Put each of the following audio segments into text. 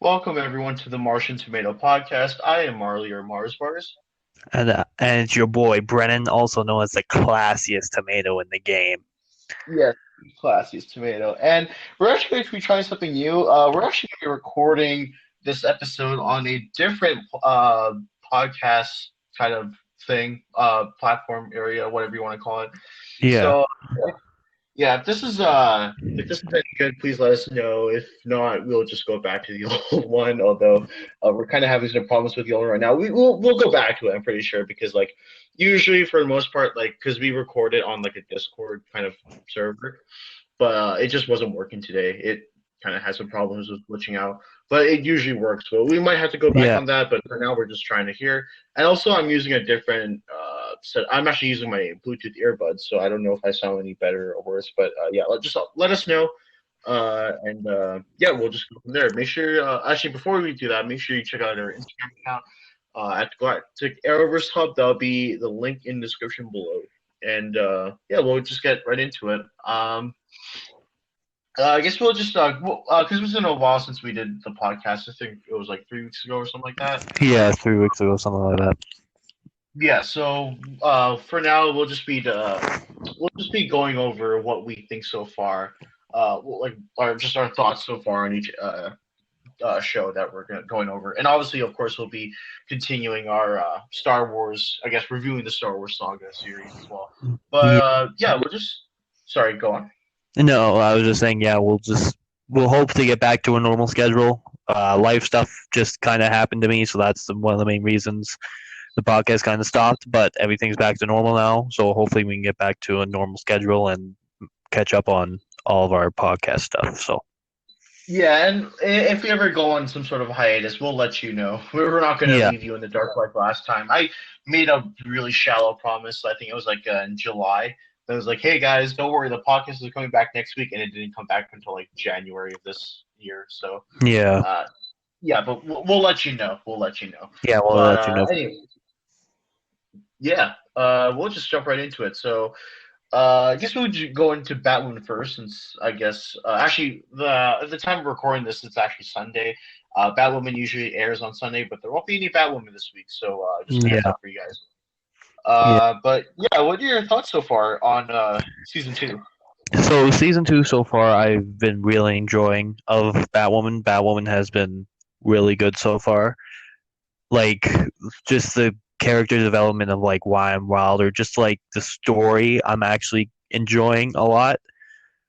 Welcome everyone to the Martian Tomato Podcast. I am Marley or Mars Bars. And it's your boy Brennan, also known as the classiest tomato in the game. Yes, classiest tomato. And we're actually going to be trying something new. We're actually going to be recording this episode on a different podcast kind of thing, platform area, whatever you want to call it. Yeah, So yeah, if this is any good, please let us know. If not, we'll just go back to the old one. Although we're kind of having some problems with the old one right now, we'll go back to it. I'm pretty sure because like usually for the most part, like because we record it on like a Discord kind of server, but it just wasn't working today. It kind of had some problems with glitching out, but it usually works. So we might have to go back yeah, on that. But for now, we're just trying to hear. And also, I'm using a different set. I'm actually using my Bluetooth earbuds, so I don't know if I sound any better or worse. But yeah, let us know. And yeah, we'll just go from there. Make sure, actually, before we do that, make sure you check out our Instagram account to Arrowverse Hub. That'll be the link in the description below. And yeah, we'll just get right into it. I guess we'll just because it's been a while since we did the podcast. I think it was like 3 weeks ago or something like that. yeah. 3 weeks ago, something like that. Yeah. So for now, we'll just be going over what we think so far. Like just our thoughts so far on each show that we're going over, and obviously, of course, we'll be continuing our Star Wars. I guess reviewing the Star Wars saga series as well. But Yeah. yeah, we'll just. Sorry, go on. No, I was just saying. Yeah, we'll hope to get back to a normal schedule. Life stuff just kind of happened to me, so that's one of the main reasons the podcast kind of stopped. But everything's back to normal now, so hopefully we can get back to a normal schedule and catch up on all of our podcast stuff. So Yeah, and if we ever go on some sort of hiatus, we'll let you know. We're not going to yeah, leave you in the dark like last time. I made a really shallow promise. I think it was like in July. That was like, hey guys, don't worry, the podcast is coming back next week, and it didn't come back until like January of this year. So, yeah, uh, yeah, but we'll let you know. We'll let you know. yeah. We'll But let you know. anyway, yeah, we'll just jump right into it. So, I guess we'll go into Batwoman first, since I guess actually the at the time of recording this, it's actually Sunday. Batwoman usually airs on Sunday, but there won't be any Batwoman this week, so just a heads Yeah, up for you guys. yeah. But yeah, what are your thoughts so far on season two? So season two so far, I've been really enjoying of Batwoman. Batwoman has been really good so far. Like just the character development of like Ryan Wilder, just like the story, I'm actually enjoying a lot.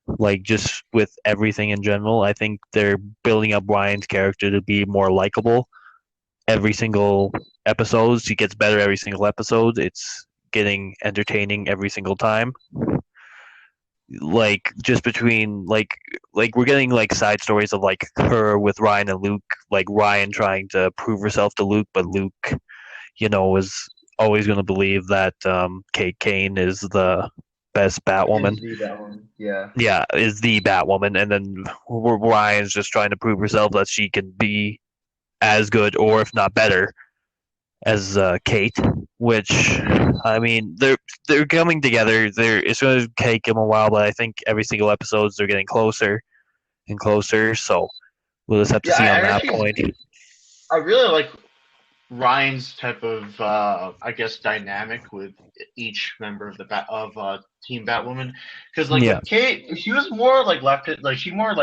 Like just with everything in general, I think they're building up Ryan's character to be more likable. Every single episode, he gets better every single episode. It's getting entertaining every single time, like just between like we're getting like side stories of like her with Ryan and Luke, like Ryan trying to prove herself to Luke, but Luke, is always going to believe that Kate Kane is the best Batwoman. Is the Batwoman? Yeah. Yeah, is the Batwoman, and then Ryan's just trying to prove herself that she can be as good or if not better as Kate, which I mean they're coming together. It's going to take them a while, but I think every single episode they're getting closer and closer. So we'll just have to Yeah, see I on that actually point. I really like Ryan's type of I guess dynamic with each member of the Team Batwoman, because like Yeah, with Kate, she was more like left it like she more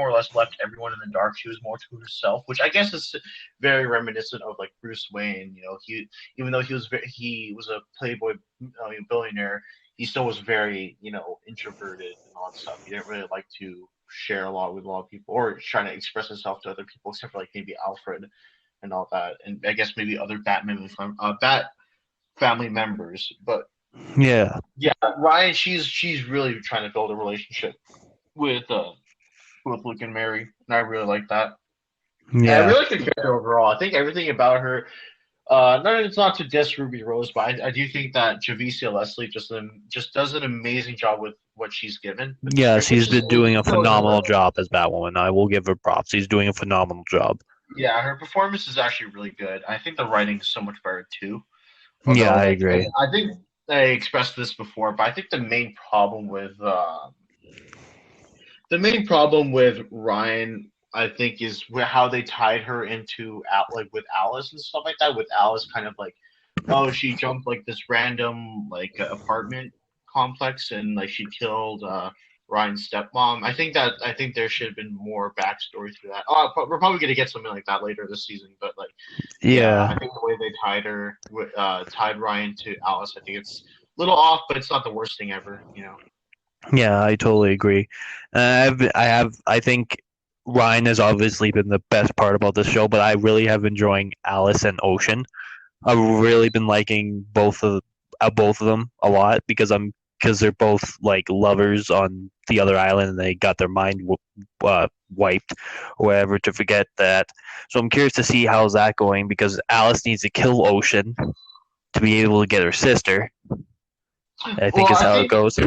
or less left everyone in the dark. She was more to herself, which I guess is very reminiscent of like Bruce Wayne. You know, he even though he was a playboy billionaire, he still was very introverted and all that stuff. He didn't really like to share a lot with a lot of people or trying to express himself to other people, except for like maybe Alfred and all that, and I guess maybe other Bat family members. But yeah, yeah, Ryan, she's really trying to build a relationship with uh with Luke and Mary, and I really like that. And I yeah, really like the character overall. I think everything about her. No, it's not to diss Ruby Rose, but I do think that Javicia Leslie just does an amazing job with what she's given with the yeah. script, She's which is been doing a so phenomenal incredible. job as Batwoman. I will give her props. She's doing a phenomenal job. Yeah, her performance is actually really good. I think the writing is so much better too. Yeah, Although, I like, agree. I think I expressed this before, but I think the main problem with Ryan, I think is how they tied her into like with Alice and stuff like that. With Alice, kind of like, oh, she jumped like this random like apartment complex and like she killed Ryan's stepmom. I think there should have been more backstory through that. Oh, but we're probably gonna get something like that later this season. But like, yeah, Yeah, I think the way they tied Ryan to Alice, I think it's a little off, but it's not the worst thing ever. You know. yeah, I totally agree. I think Ryan has obviously been the best part about this show, but I really have been enjoying Alice and Ocean. I've really been liking both of them a lot because they're both like lovers on the other island and they got their mind wiped or whatever to forget that. So I'm curious to see how's that going because Alice needs to kill Ocean to be able to get her sister. I Well, think is how it goes.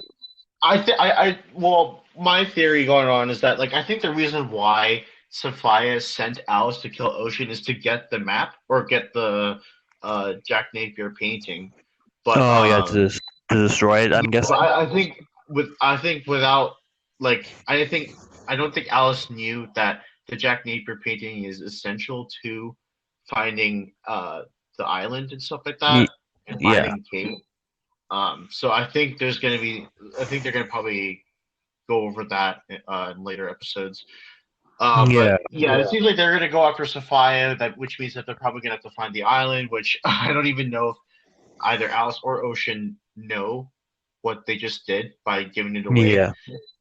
well, my theory going on is that like I think the reason why Sophia sent Alice to kill Ocean is to get the map or get the Jack Napier painting, but Oh yeah, to destroy it. I'm but guessing. I think without like I don't think Alice knew that the Jack Napier painting is essential to finding the island and stuff like that and Yeah, finding Kate. So I think I think they're gonna probably go over that in later episodes. yeah, But yeah, it seems like they're gonna go after Sophia, which means that they're probably gonna have to find the island, which I don't even know if either Alice or Ocean know what they just did by giving it away. yeah,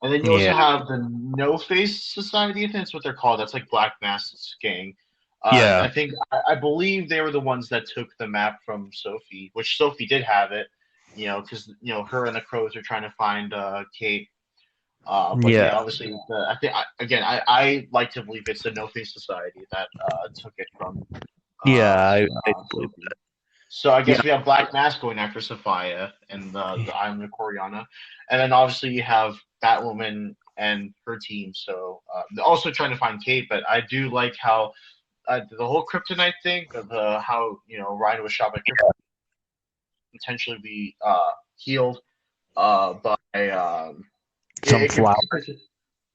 And then you also yeah, have the No Face Society. I think that's what they're called. That's like Black Mask's gang. yeah, I believe they were the ones that took the map from Sophie, which Sophie did have it. You know, because her and the crows are trying to find Kate. But yeah, yeah, obviously, I like to believe it's the No Face Society that took it from yeah. I believe Sophie. that. So I Yeah, guess we have Black Mask going after Sophia and the island of Coriana, and then obviously you have Batwoman and her team. So they're also trying to find Kate, but I do like how the whole kryptonite thing, the how Ryan was shot by kryptonite, potentially be healed by some flower.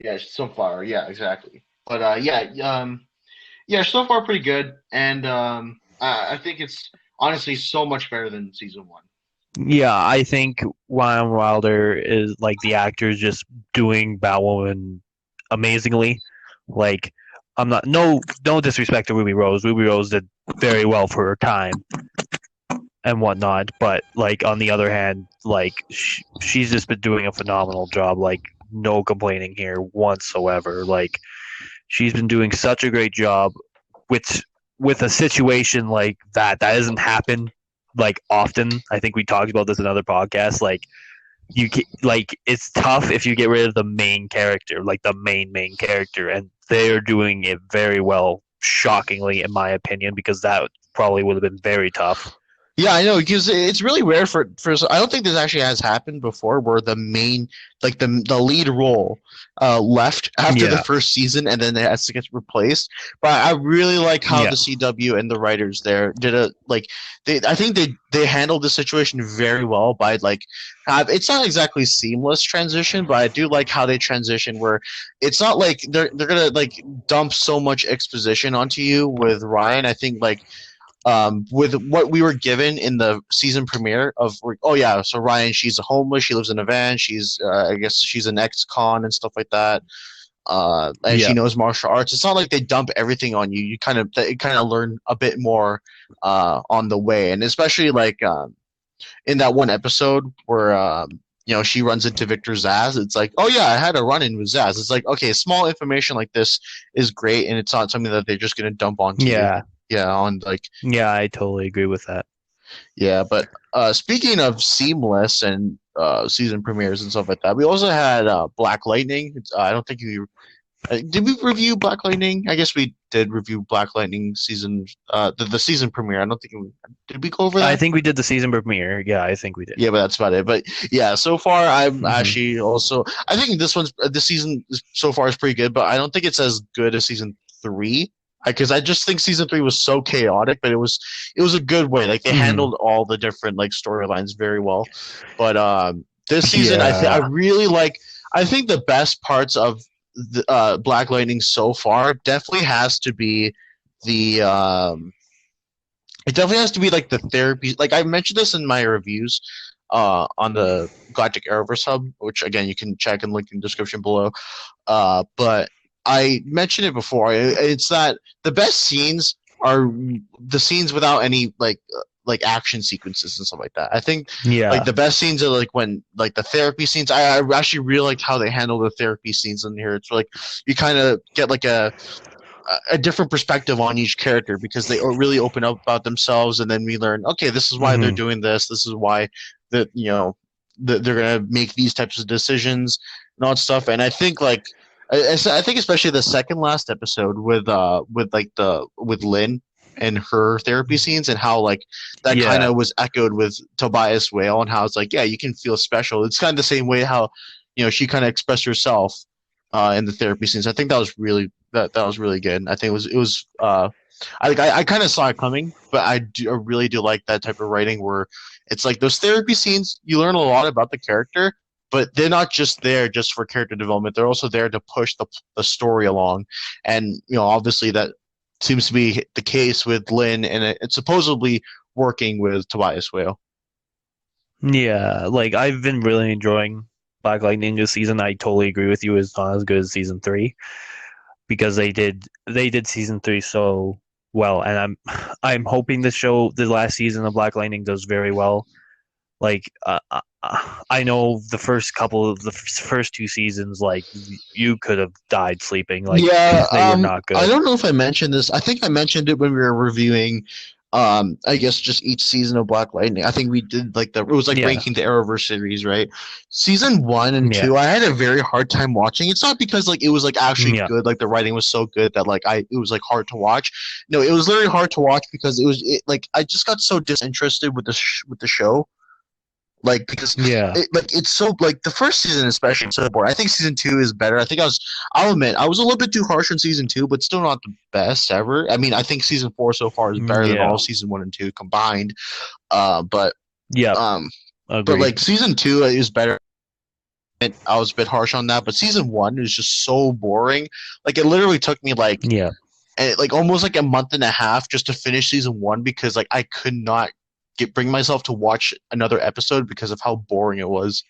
yeah, sunflower, yeah, exactly. But yeah, so far pretty good, and I think it's honestly so much better than season one. Yeah, I think Ryan Wilder is like the actor is just doing Batwoman amazingly. Like I'm not no disrespect to Ruby Rose. Ruby Rose did very well for her time and whatnot, but like on the other hand, like she's just been doing a phenomenal job. Like no complaining here whatsoever. Like she's been doing such a great job with with a situation like that doesn't happen like often. I think we talked about this in other podcasts. Like like it's tough if you get rid of the main character, like the main character, and they're doing it very well. Shockingly, in my opinion, because that probably would have been very tough. Yeah, I know because it's really rare for. I don't think this actually has happened before, where the main, like the lead role, left after the Yeah, first season, and then it has to get replaced. But I really like how yeah, the CW and the writers there did a like. I think they handled the situation very well by like, it's not exactly seamless transition, but I do like how they transition where it's not like they're gonna like dump so much exposition onto you with Ryan. I think like with what we were given in the season premiere of oh yeah, so Ryan, she's homeless, she lives in a van, she's I guess she's an ex-con and stuff like that, and she yeah, knows martial arts. It's not like they dump everything on you. You kind of learn a bit more on the way, and especially like in that one episode where she runs into Victor Zaz. It's like, oh yeah, I had a run in with Zaz. It's like, okay, small information like this is great, and it's not something that they're just gonna dump onto you. yeah, Yeah, on like yeah. I totally agree with that. yeah, but speaking of seamless and season premieres and stuff like that, we also had Black Lightning. I don't think you did. We review Black Lightning? I guess we did review Black Lightning season the season premiere. I don't think did we go over I that? think we did the season premiere. Yeah, I think we did. Yeah, but that's about it. But yeah, so far I'm Hmm. actually also I think this season so far is pretty good, but I don't think it's as good as season three because I just think season three was so chaotic, but it was a good way. Like they Hmm. handled all the different like storylines very well. But this season I Yeah, really like. I think the best parts of Black Lightning so far definitely has to be the it definitely has to be like the therapy. Like I mentioned this in my reviews on the Galactic Arrowverse Hub, which again you can check and link in the description below. But I mentioned it before. It's that the best scenes are the scenes without any like action sequences and stuff like that. I think like Yeah. the best scenes are like when like the therapy scenes. I actually really liked how they handle the therapy scenes in here. It's like you kind of get like a different perspective on each character because they really open up about themselves, and then we learn, okay, this is why they're Hmm. doing this. This is why that they're gonna make these types of decisions and all that stuff. And I think like I think especially the second last episode with Lynn and her therapy scenes and how like that kind Yeah. of was echoed with Tobias Whale and how it's like, yeah, you can feel special. It's kind of the same way how she kind of expressed herself in the therapy scenes. I think that was that was really good. I think it was I kind of saw it coming, but I really do like that type of writing where it's like those therapy scenes. You learn a lot about the character, but they're not just there just for character development. They're also there to push the story along, and obviously that seems to be the case with Lynn, and it's supposedly working with Tobias Whale. Yeah. Like I've been really enjoying Black Lightning this season. I totally agree with you. It's not as good as season three because they did season three so well, and I'm hoping the last season of Black Lightning does very well. Like I know the first two seasons, like you could have died sleeping. Like Yeah, they were not I good. don't know if I mentioned this. I think I mentioned it when we were reviewing, I guess just each season of Black Lightning. I think we did like it was like Yeah, ranking the Arrowverse series, right? Season one and yeah, two, I had a very hard time watching. It's not because like it was like actually yeah, good, like the writing was so good that like it was like hard to watch. No, it was literally hard to watch because like I just got so disinterested with with the show like because yeah, it's so like the first season especially so boring. I think season two is better. I'll admit I was a little bit too harsh on season two, but still not the best ever. I mean, I think season four so far is better than all yeah, of season one and two combined. But yeah. um, but Agreed. like season two is better. I was a bit harsh on that, but season one is just so boring. Like it literally took me Yeah. like almost like a month and a half just to finish season one because like I could not bring myself to watch another episode because of how boring it was.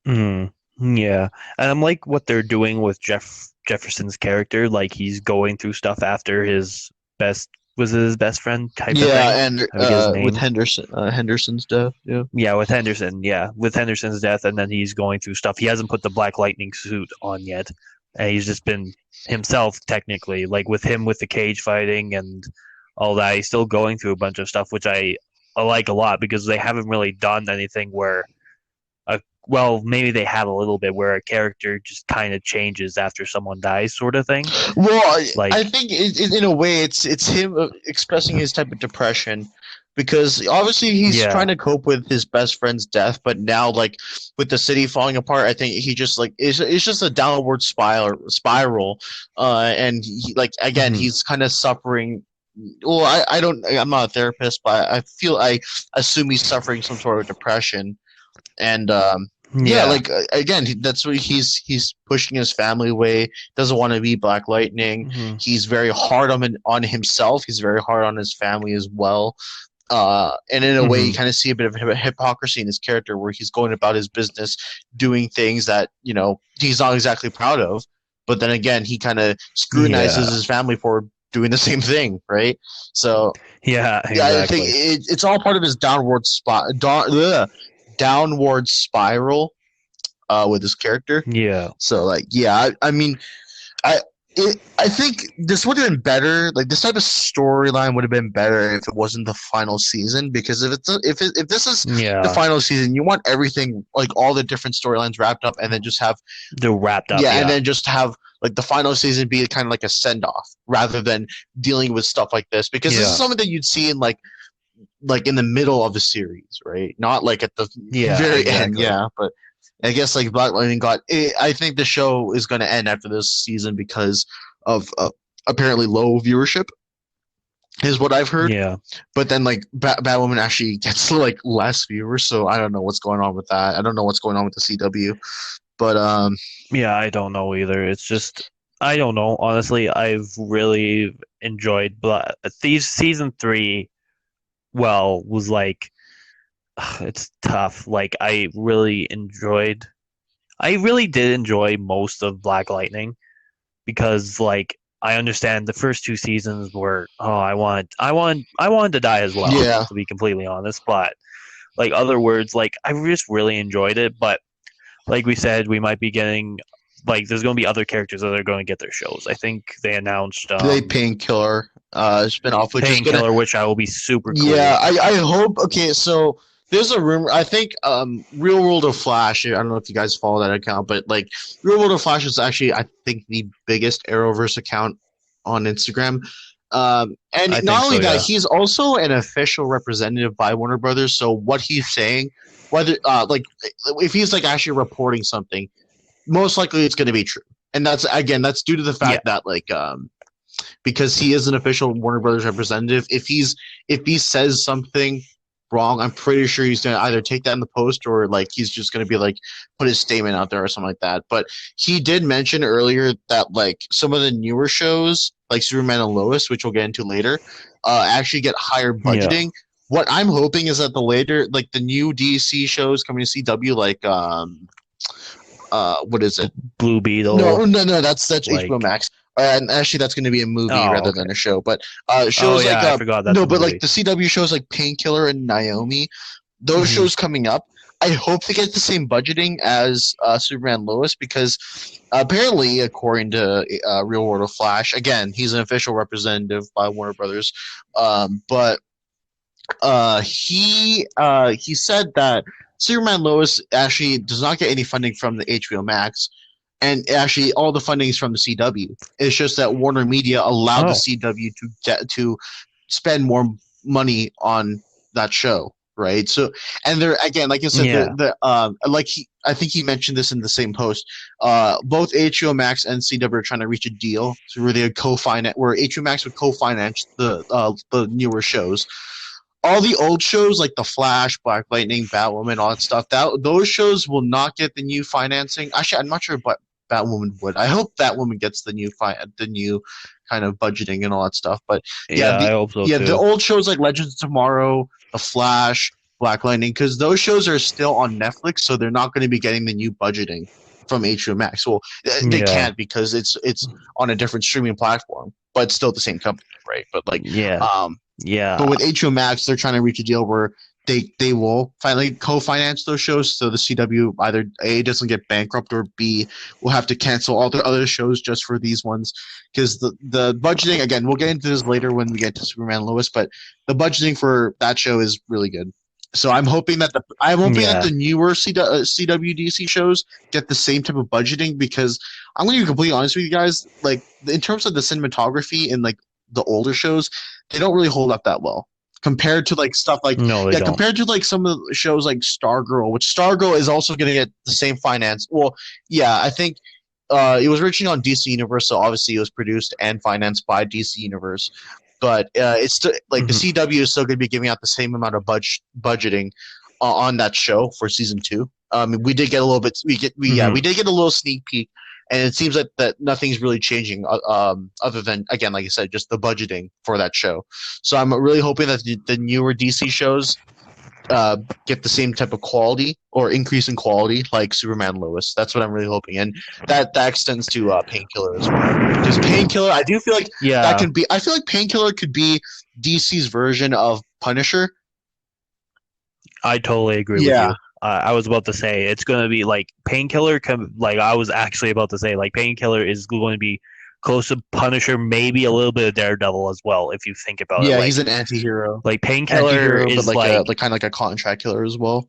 Mm, yeah. And I'm like what they're doing with Jefferson's character. Like he's going through stuff after his best was it his best friend type of thing. Yeah, and I forget his with name. Henderson's death. Yeah. Yeah, with Henderson. Yeah, with Henderson's death, and then he's going through stuff. He hasn't put the Black Lightning suit on yet, and he's just been himself technically. Like with him with the cage fighting and all that, he's still going through a bunch of stuff, which I like a lot because they haven't really done anything where well, maybe they have a little bit where a character just kind of changes after someone dies, sort of thing. Well, I Like, think in a way it's him expressing his type of depression because obviously he's trying yeah, to cope with his best friend's death, but now like with the city falling apart, I think he just like it's just a downward spiral, and like again hmm he's kind of suffering. Well, I don't I'm not a therapist, but I feel I assume he's suffering some sort of depression and yeah, yeah, like again, that's what he's pushing his family away. Doesn't want to be Black Lightning. hmm He's very hard on himself. He's very hard on his family as well. And in a way, you hmm kind of see a bit of hypocrisy in his character, where he's going about his business, doing things that he's not exactly proud of. But then again, he kind of scrutinizes yeah, his family for doing the same thing, right? So yeah, yeah, I think exactly, it's all part of his downward spiral with his character. yeah, So like, yeah, I mean, I I think this would have been better. Like this type of storyline would have been better if it wasn't the final season. Because if this is the yeah. final season, you want everything like all the different storylines wrapped up, and then just have They're wrapped up, yeah, and yeah, then just have like the final season be kind of like a send off rather than dealing with stuff like this. Because this is yeah, something that you'd see in like in the middle of the series, right? Not like at the yeah, very end, exactly, yeah. But I guess like Black Lightning got. I think the show is going to end after this season because of apparently low viewership, is what I've heard. yeah. But then like Batwoman actually gets like less viewers, so I don't know what's going on with that. I don't know what's going on with the CW. But Yeah, I don't know either. It's just I don't know. Honestly, I've really enjoyed Thieves season 3. Well, was like it's tough. Like I really did enjoy most of Black Lightning because like I understand the first 2 seasons were I wanted to die as well, yeah, to be completely honest. But like other words, like I just really enjoyed it. But like we said, we might be getting like there's going to be other characters that are going to get their shows. I think they announced they Painkiller spinoff, which is gonna. Painkiller, which I will be super Yeah, cool. I hope. Okay, so there's a rumor. I think Real World of Flash. I don't know if you guys follow that account, but like Real World of Flash is actually I think the biggest Arrowverse account on Instagram. And I not think only so, that, yeah. he's also an official representative by Warner Brothers. So what he's saying, whether like if he's like actually reporting something, most likely it's going to be true. And that's due to the Yeah. fact that like because he is an official Warner Brothers representative. If he says something wrong, I'm pretty sure he's gonna either take that in the post or like he's just gonna be like put his statement out there or something like that. But he did mention earlier that like some of the newer shows like Superman and Lois, which we'll get into later, actually get higher Yeah. budgeting. What I'm hoping is that the later like the new DC shows coming to CW like what is it? Blue No, Beetle, no, no. That's HBO like Max. And actually, that's going to be a movie oh, rather okay. than a show. But Oh shows like yeah, I forgot that's no, a but like movie. the CW shows like Painkiller and Naomi, those Hmm. shows coming up. I hope they get the same budgeting as Superman Lois because apparently, according to Real World of Flash, again, he's an official representative by Warner Brothers. But he said that Superman Lois actually does not get any funding from the HBO Max, and actually all the funding is from the CW. It's just that Warner Media allowed the Oh, CW to spend more money on that show, right? So, and there again, like I said, yeah. I think he mentioned this in the same post. Both HBO Max and CW are trying to reach a deal where they co-finance, where HBO Max would co-finance the newer shows. All the old shows like The Flash, Black Lightning, Batwoman, all that stuff, that those shows will not get the new financing. Actually, I'm not sure what Batwoman would. I hope Batwoman gets the new kind of budgeting and all that stuff. But yeah, Yeah, I hope so the too. old shows like Legends of Tomorrow, The Flash, Black Lightning, because those shows are still on Netflix, so they're not going to be getting the new budgeting from HBO Max. Well, they Yeah. can't because it's on a different streaming platform, but it's still the same company, right? But like, Yeah. um, but Yeah. with HBO Max, they're trying to reach a deal where they will finally co-finance those shows, so the CW either A doesn't get bankrupt or B will have to cancel all the other shows just for these ones because the budgeting again we'll get into this later when we get to Superman and Lois, but the budgeting for that show is really good. So I'm hoping that Yeah. the newer CWDC shows get the same type of budgeting because I'm going to be completely honest with you guys. Like in terms of the cinematography in like the older shows, they don't really hold up that well compared to like stuff like No, they yeah don't. compared to like some of the shows like Stargirl, which Stargirl is also going to get the same finance. Well, yeah, I think it was originally on DC Universe, so obviously it was produced and financed by DC Universe. But it's still like the Hmm. CW is still going to be giving out the same amount of budgeting on that show for season two. We did get a little bit. Hmm. We did get a little sneak peek, and it seems like that nothing's really changing. Other than again, like I said, just the budgeting for that show. So I'm really hoping that the newer DC shows get the same type of quality or increase in quality like Superman and Lois. That's what I'm really hoping, and that extends to Painkiller as well. Because Painkiller, I do feel like that Yeah. can be. I feel like Painkiller could be DC's version of Punisher. I totally agree with Yeah, you. I was about to say it's going to be like Painkiller. Like I was actually about to say, like Painkiller is going to be close to Punisher, maybe a little bit of Daredevil as well, if you think about it. yeah, he's an anti-hero. Like Painkiller Anti-hero, but is like, like kind of like a contract killer as well.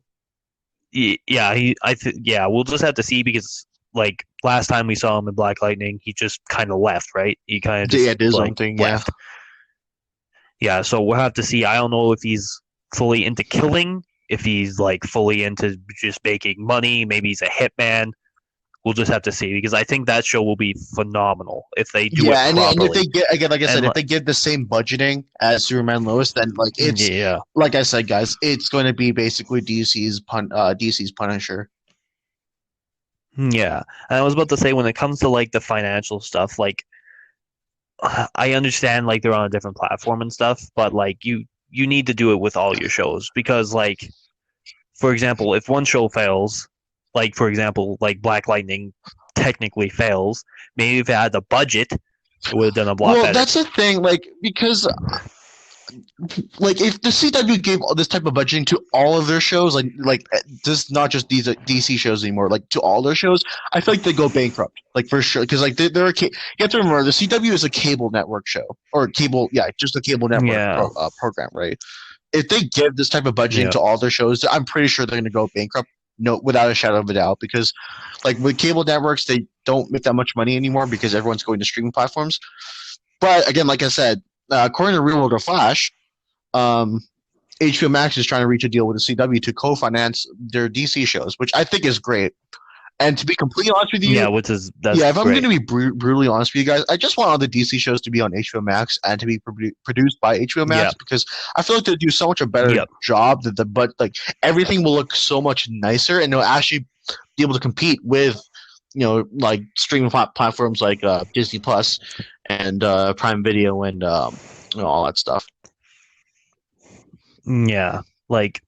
yeah, yeah. We'll just have to see because like last time we saw him in Black Lightning, he just kind of left, right? He kind of Yeah, just did his like own thing. Yeah, left. Yeah, so we'll have to see. I don't know if he's fully into killing, if he's like fully into just making money. Maybe he's a hitman. We'll just have to see because I think that show will be phenomenal if they do it yeah, and if they properly. get again, like I said, And if they give the same budgeting as Superman Lois, then like it's yeah, like I said, guys, it's going to be basically DC's Punisher. Yeah, and I was about to say when it comes to like the financial stuff, like I understand like they're on a different platform and stuff, but like you need to do it with all your shows because like for example, if one show fails, like for example, like Black Lightning technically fails, maybe if it had the budget, it would have done a lot Well, better. that's the thing, like because like if the CW gave all this type of budgeting to all of their shows, like this not just these DC shows anymore, like to all their shows, I feel like they go bankrupt, like for sure, because like they're you have to remember the CW is a cable network show or cable, yeah, just a cable network Yeah, program, right? If they give this type of budgeting yeah, to all their shows, I'm pretty sure they're going to go bankrupt. No, without a shadow of a doubt, because like with cable networks, they don't make that much money anymore because everyone's going to streaming platforms. But again, like I said, according to Real World of Flash, um, HBO Max is trying to reach a deal with the CW to co-finance their DC shows, which I think is great. And to be completely honest with yeah, you, which is that's yeah, if I'm going great. to be brutally honest with you guys, I just want all the DC shows to be on HBO Max and to be produced by HBO Yeah, Max because I feel like they do so much a better yep, job that but like everything will look so much nicer and they'll actually be able to compete with like streaming platforms like Disney Plus and Prime Video and all that stuff. yeah, like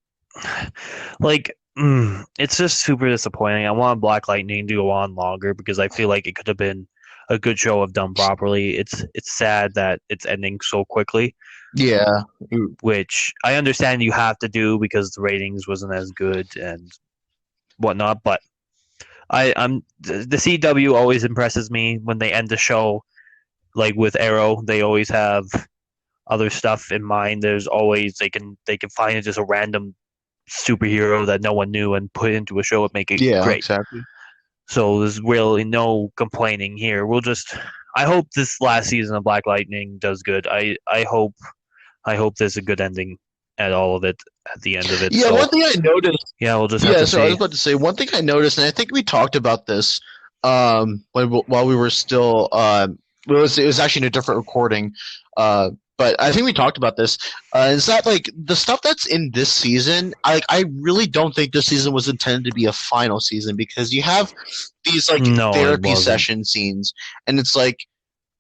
it's just super disappointing. I want Black Lightning to go on longer because I feel like it could have been a good show if done properly. It's sad that it's ending so quickly, Yeah, which I understand you have to do because the ratings wasn't as good and whatnot. But I'm the CW always impresses me when they end the show. Like with Arrow, they always have other stuff in mind. There's always they can find just a random superhero that no one knew and put into a show and make it yeah, great. exactly. So there's really no complaining here. I hope this last season of Black Lightning does good. I hope there's a good ending at all of it at the end of it. Yeah, one So thing I noticed. yeah, we'll just have Yeah, to so I was see. about to say one thing I noticed, and I think we talked about this while we were still it was actually in a different recording, but I think we talked about this. Is that like the stuff that's in this season? I really don't think this season was intended to be a final season because you have these like No, it therapy wasn't. session scenes, and it's like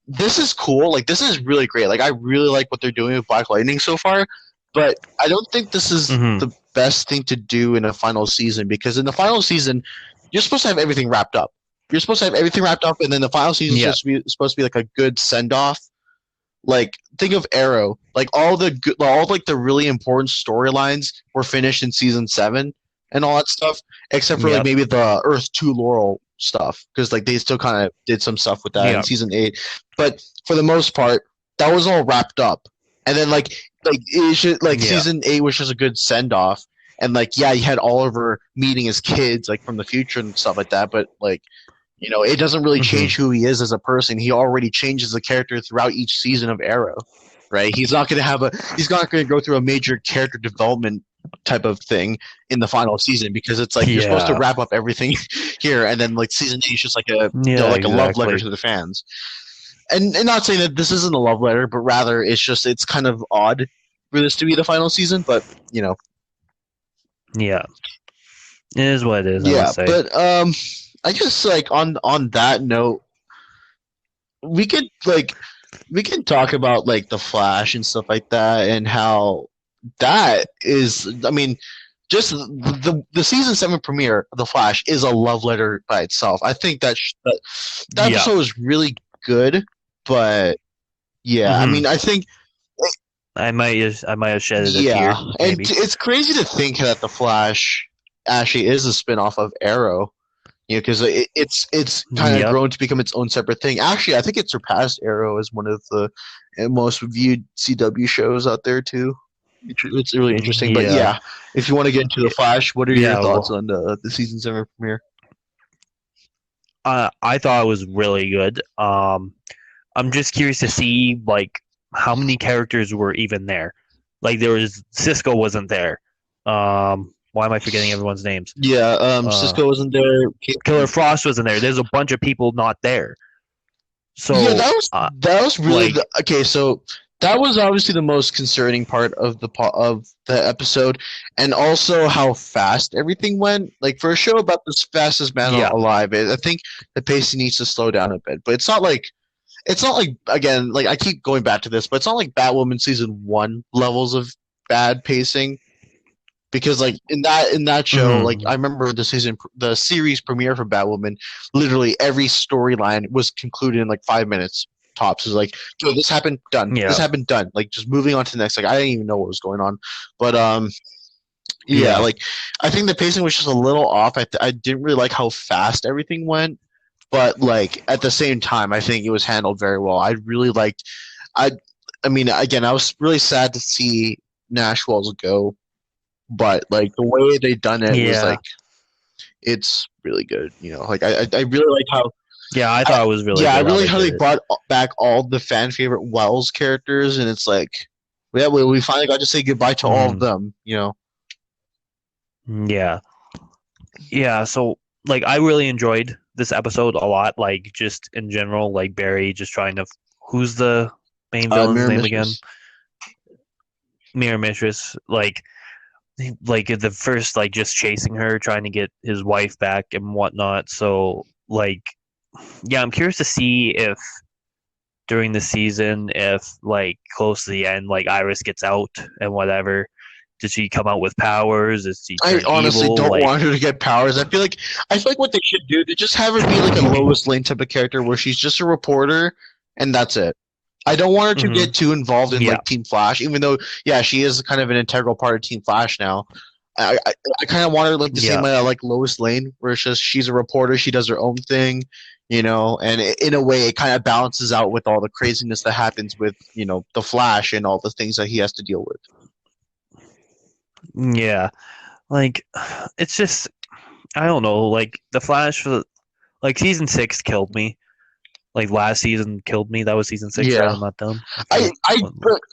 this is cool. Like this is really great. Like I really like what they're doing with Black Lightning so far, but I don't think this is Hmm. the best thing to do in a final season because in the final season you're supposed to have everything wrapped up. You're supposed to have everything wrapped up, and then the final season is Yeah. just supposed to be like a good send off. Like think of Arrow. Like all like the really important storylines were finished in season 7 and all that stuff, except for like Yep. maybe the Earth 2 Laurel stuff because like they still kind of did some stuff with that in Yep. season 8. But for the most part, that was all wrapped up. And then like it should like Yeah. season 8 was just a good send off. And like yeah, you had Oliver meeting his kids like from the future and stuff like that, but like it doesn't really Hmm. change who he is as a person. He already changes the character throughout each season of Arrow, right? He's not going to go through a major character development type of thing in the final season because it's like you're supposed to Yeah. wrap up everything here, and then like season 8 is just like a Yeah. like a love letter Exactly. to the fans. And not saying that this isn't a love letter, but rather it's kind of odd for this to be the final season, but Yeah. It is what it is. I yeah. must say. But I guess like on that note, we could like we can talk about like the Flash and stuff like that and how that is. I mean, just the season 7 premiere of the Flash is a love letter by itself. I think that Yeah. episode was really good, but yeah, I Hmm. mean, I think I might have shedded a yeah, tear, and maybe. it's crazy to think that the Flash actually is a spinoff of Arrow. Because it's kind of Yep. grown to become its own separate thing. Actually, I think it surpassed Arrow as one of the most viewed CW shows out there too. It's really interesting. But Yeah. yeah, if you want to get into the Flash, what are your Yeah. thoughts Well, on the season 7 premiere? I thought it was really good. I'm just curious to see like how many characters were even there. Like there was Cisco wasn't there. Why am I forgetting everyone's names? Yeah, Uh, Cisco wasn't there. Killer Frost wasn't there. There's a bunch of people not there. Yeah, So, that was really like, okay. So That was obviously the most concerning part of the episode, and also how fast everything went. Like for a show about the fastest man Yeah. alive, I think the pacing needs to slow down a bit. But it's not like again, like I keep going back to this, but it's not like Batwoman season one levels of bad pacing. Because like in that show, like Hmm. I remember the series premiere for Batwoman, literally every storyline was concluded in like 5 minutes tops. It was like, yo, this happened, done. This Yeah. happened, done. Like just moving on to the next. Like I didn't even know what was going on, but yeah, Yeah. like I think the pacing was just a little off. I didn't really like how fast everything went, but like at the same time, I think it was handled very well. I really liked. I I mean, again, I was really sad to see Nash Wells go, but like the way they done it was Yeah. like it's really good. Like I really like how Yeah. I I thought it was really yeah, I good how really they how did they it. brought back all the fan favorite Wells characters, and it's like yeah, we finally got to say goodbye to all of Hmm. them. Yeah. Yeah. So like, I really enjoyed this episode a lot. Like just in general, like Barry just trying to. Who's the main villain's Mirror name again? Mistress. Mirror Mistress. Like at the first, like just chasing her, trying to get his wife back and whatnot. So like, yeah, I'm curious to see if during the season, if like close to the end, like Iris gets out and whatever, does she come out with powers? Does she I turn honestly evil? don't Like, want her to get powers. I feel like what they should do, they just have her be like a Lois Lane type of character where she's just a reporter and that's it. I don't want her to hmm get too involved in yeah, like Team Flash, even though yeah, she is kind of an integral part of Team Flash now. I kind of want her like the same yeah, way I like Lois Lane, where it's just she's a reporter, she does her own thing, and in a way it kind of balances out with all the craziness that happens with the Flash and all the things that he has to deal with. yeah. Like, it's just I don't know. Like the Flash for like season 6 killed me. Like last season killed me. That was season 6, right? Yeah, I'm not dumb. I I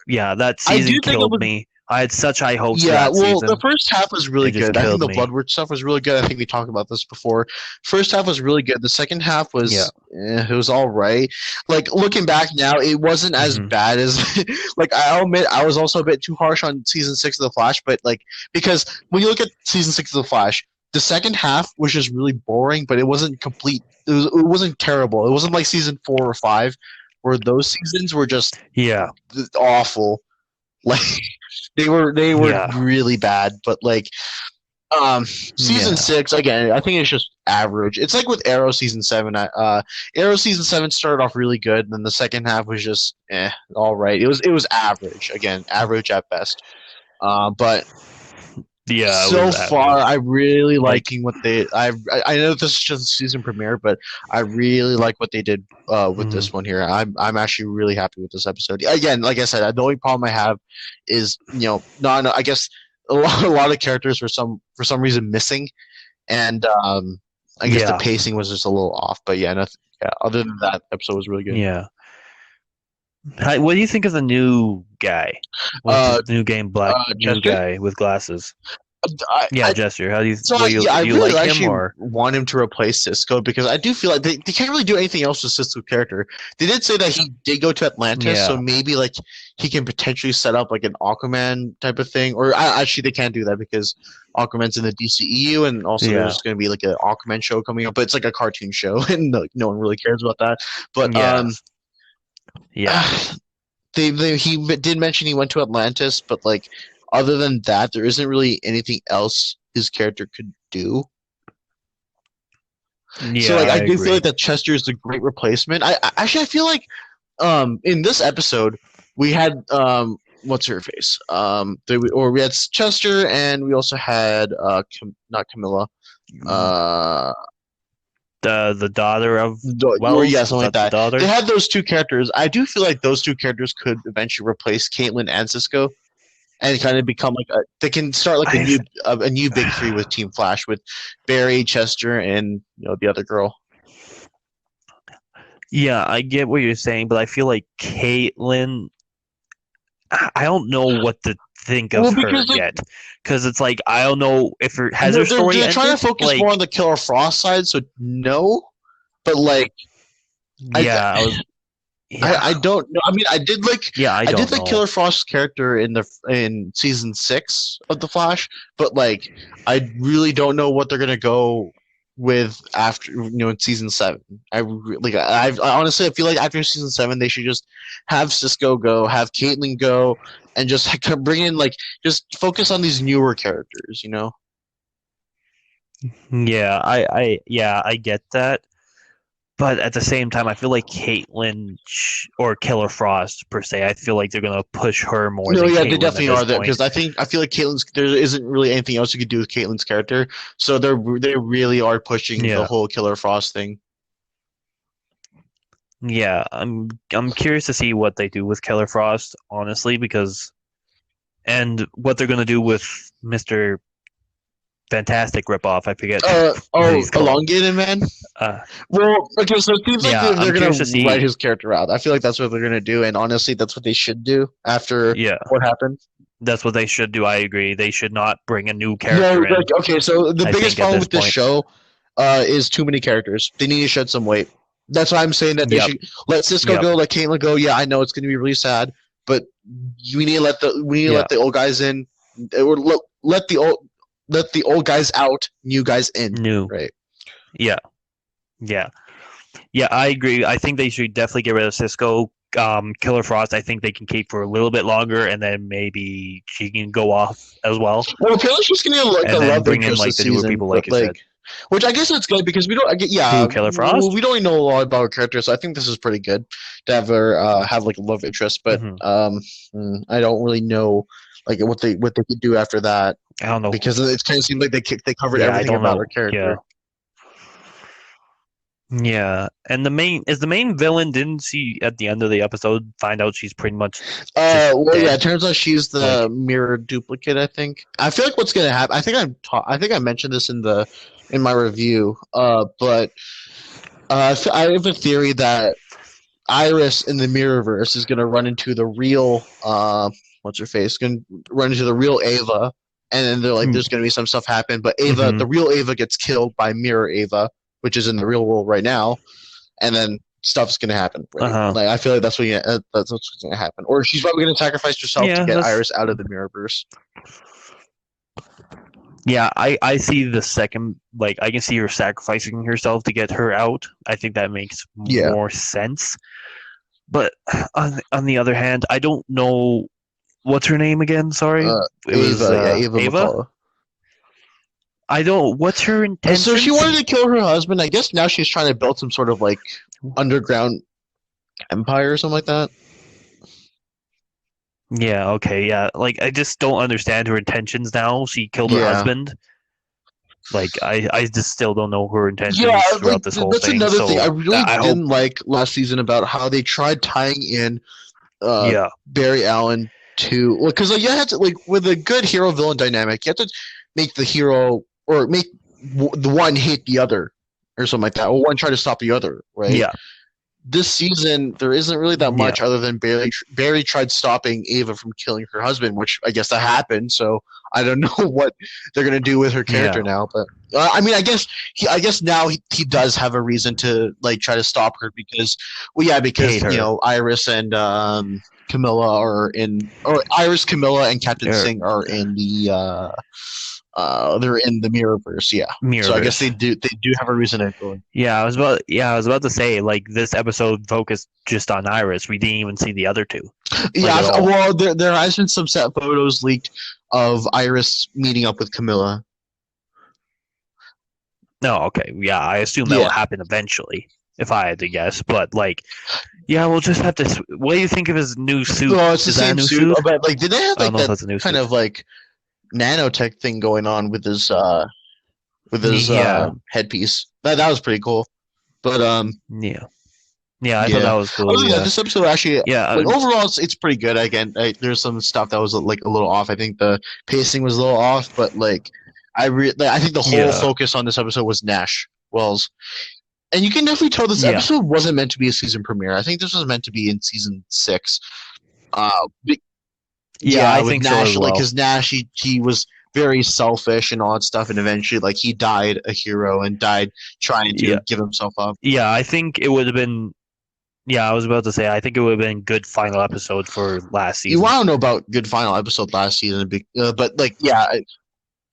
Yeah, that I do season think it killed was. me. I had such high hopes for Yeah, that well, the season. first half was really It just good. I think killed the me. Bloodwitch stuff was really good. I think we talked about this before. First half was really good. The second half Yeah. it was all right. Like looking back now, it wasn't as Hmm. bad as like I'll admit I was also a bit too harsh on season 6 of The Flash, but like because when you look at season 6 of The Flash, the second half was just really boring, but it wasn't complete. It wasn't terrible. It wasn't like season 4 or 5 where those seasons were just Yeah. awful. Like they were Yeah. really bad, but like season Yeah. 6 again, I think it's just average. It's like with Arrow season 7. Arrow season 7 started off really good, and then the second half was just all right. It was average again, average at best. But Yeah, it so was far, average. I really Like, liking what they. I know this is just a season premiere, but I really like what they did with mhm. this one here. I'm actually really happy with this episode. Again, like I said, the only problem I have is not I guess a lot of characters for some reason missing, and I guess the Yeah. pacing was just a little off. But yeah, nothing, yeah. Other than that, episode was really good. Yeah. What do you think of the new guy with Uh, the new game black new Chester. guy with glasses? I, Yeah, I Jester. How do you So what you yeah, I do you really like him actually or want him to replace Cisco because I do feel like they can't really do anything else with Cisco's character. They did say that he did go to Atlantis, so yeah. maybe like he can potentially set up like an Aquaman type of thing. Or actually, they can't do that because Aquaman's in the DCEU, and also Yeah. there's going to be like an Aquaman show coming up, but it's like a cartoon show, and no one really cares about that. But Yeah. Yeah. he did mention he went to Atlantis, but like other than that, there isn't really anything else his character could do. So Yeah, like I I do feel like agree. that Chester is a great replacement. Actually I feel like in this episode we had what's her face we had Chester and we also had not Camilla uh The daughter of or yeah, Wells, was something like that the that. They daughter? had those two characters. I do feel like those two characters could eventually replace Caitlin and Cisco and kind of become like they can start like a I new a new big three with Team Flash with Barry, Chester, and the other girl. Yeah, I get what you're saying, but I feel like Caitlyn, I don't know what to think of Well, her because like yet, because it's like I don't know if her has they're her they're, story they're trying to ended. focus more on Like, the Killer Frost side, so no. But like I yeah, I was. Yeah, I don't know. I mean, yeah, I I did don't like know. Killer Frost's character in season 6 of The Flash, but like I really don't know what they're gonna go with after in season 7. I honestly I feel like after season 7 they should just have Cisco go, have Caitlyn go, and just bring in just focus on these newer characters. Yeah, yeah, I get that. But at the same time, I feel like Caitlyn or Killer Frost per se, I feel like they're gonna push her more No, than yeah, they Caitlyn at definitely this are there point. because I feel like Caitlyn's there isn't really anything else you could do with Caitlyn's character, so they really are pushing the Yeah, whole Killer Frost thing. yeah, I'm curious to see what they do with Killer Frost, honestly, because and what they're gonna do with Mister Fantastic ripoff. I forget what he's called. Elongated Man. Uh, Well, okay, so it seems like yeah, they're I'm curious gonna to write see. his character out. I feel like that's what they're gonna do, and honestly, that's what they should do after Yeah, what happened. that's what they should do. I agree. They should not bring a new No, character in. okay, so the I biggest think at problem this with this point. show is too many characters. They need to shed some weight. That's why I'm saying that they Yep, should let Cisco yep, go, let Caitlyn go. Yeah, I know it's gonna be really sad, but we need to yeah. let the old guys in, or let the old guys out, new guys in. New. Right. Yeah, yeah. Yeah, I agree. I think they should definitely get rid of Cisco. Killer Frost, I think they can keep for a little bit longer, and then maybe she can go off as well, Well, apparently she's gonna be like a and then love bring in interest like this the newer season, people, but like you said. which I guess it's good because we don't. Who, Killer We Frost? don't really know a lot about her character, so I think this is pretty good to have her have like a love interest. But Hmm. I don't really know like what they could do after that I don't know. because it kind of seemed like they covered Yeah, I everything don't about her know. Yeah, character. yeah. And the main villain. Didn't she at the end of the episode find out she's pretty much just Well, yeah, it dead? turns out she's the Like, mirror duplicate. I think. I feel like what's gonna happen. I think I mentioned this in my review. But I have a theory that Iris in the Mirrorverse is gonna run into the real what's her face? Gonna run into the real Ava, and then they're like, there's gonna be some stuff happen. But mm-hmm. the real Ava, gets killed by Mirror Ava, which is in the real world right now, and then stuff's gonna happen. Right? Uh-huh. Like I feel like that's what's gonna happen, or she's probably gonna sacrifice herself to Yeah, get that's Iris out of the Mirrorverse. yeah. I see the second. Like, I can see her sacrificing herself to get her out. I think that makes Yeah, more sense. But on the other hand, I don't know what's her name again. Sorry, it was Ava, yeah, Ava Ava. McCullough. I don't. What's her So she intentions? wanted to kill her husband. I guess now she's trying to build some sort of like underground empire or something like that. Yeah. Okay. Yeah. Like, I just don't understand her intentions now. She killed her Yeah. husband. Like, I just still don't know her Yeah, intentions throughout like this whole that's thing. another thing. I So really I hope. didn't like last season about how they tried tying in Yeah. Barry Allen to because like you had to like with a good hero villain dynamic, you have to make the hero or make the one hate the other or something like that, or one try to stop the other, right? Yeah. This season there isn't really that Yeah. much other than Barry tried stopping Ava from killing her husband, which I guess that happened. So I don't know what they're gonna do with her character Yeah. now, but I mean, I guess now he does have a reason to like try to stop her because, well, yeah, because Hate her. Iris and Camilla are in, or Iris, Camilla, and Captain Er, Singh are in they're in the Mirrorverse, yeah. So I guess Mirrorverse. they do have a reason to go. Yeah, I was about to say, like, this episode focused just on Iris. We didn't even see the other two. Yeah, at all. well, there has been some set photos leaked of Iris meeting up with Camilla. No, okay. Yeah, I assume that will happen eventually, if I had to guess. But, like, yeah, we'll just have to. What do you think of his new suit? No, it's the Is that a same new suit, but like, did they have I like don't know if that that's a new kind suit. of like nanotech thing going on with his Yeah. headpiece? That was pretty cool. But Yeah. Yeah, I thought that was cool. Other than that, Yeah. this episode actually, Yeah. like overall, it's pretty good. Again, there's some stuff that was like a little off. I think the pacing was a little off, but like I think the whole Yeah. focus on this episode was Nash Wells, and you can definitely tell this Yeah. episode wasn't meant to be a season premiere. I think this was meant to be in season 6. Yeah, I with think so Nash, as well. because Nash he was very selfish and all that stuff, and eventually like he died a hero and died trying to Yeah. give himself up. Yeah, I think it would have been. Yeah, I was about to say I think it would have been a good final episode for last You season. want to know about good final episode last season, but like yeah,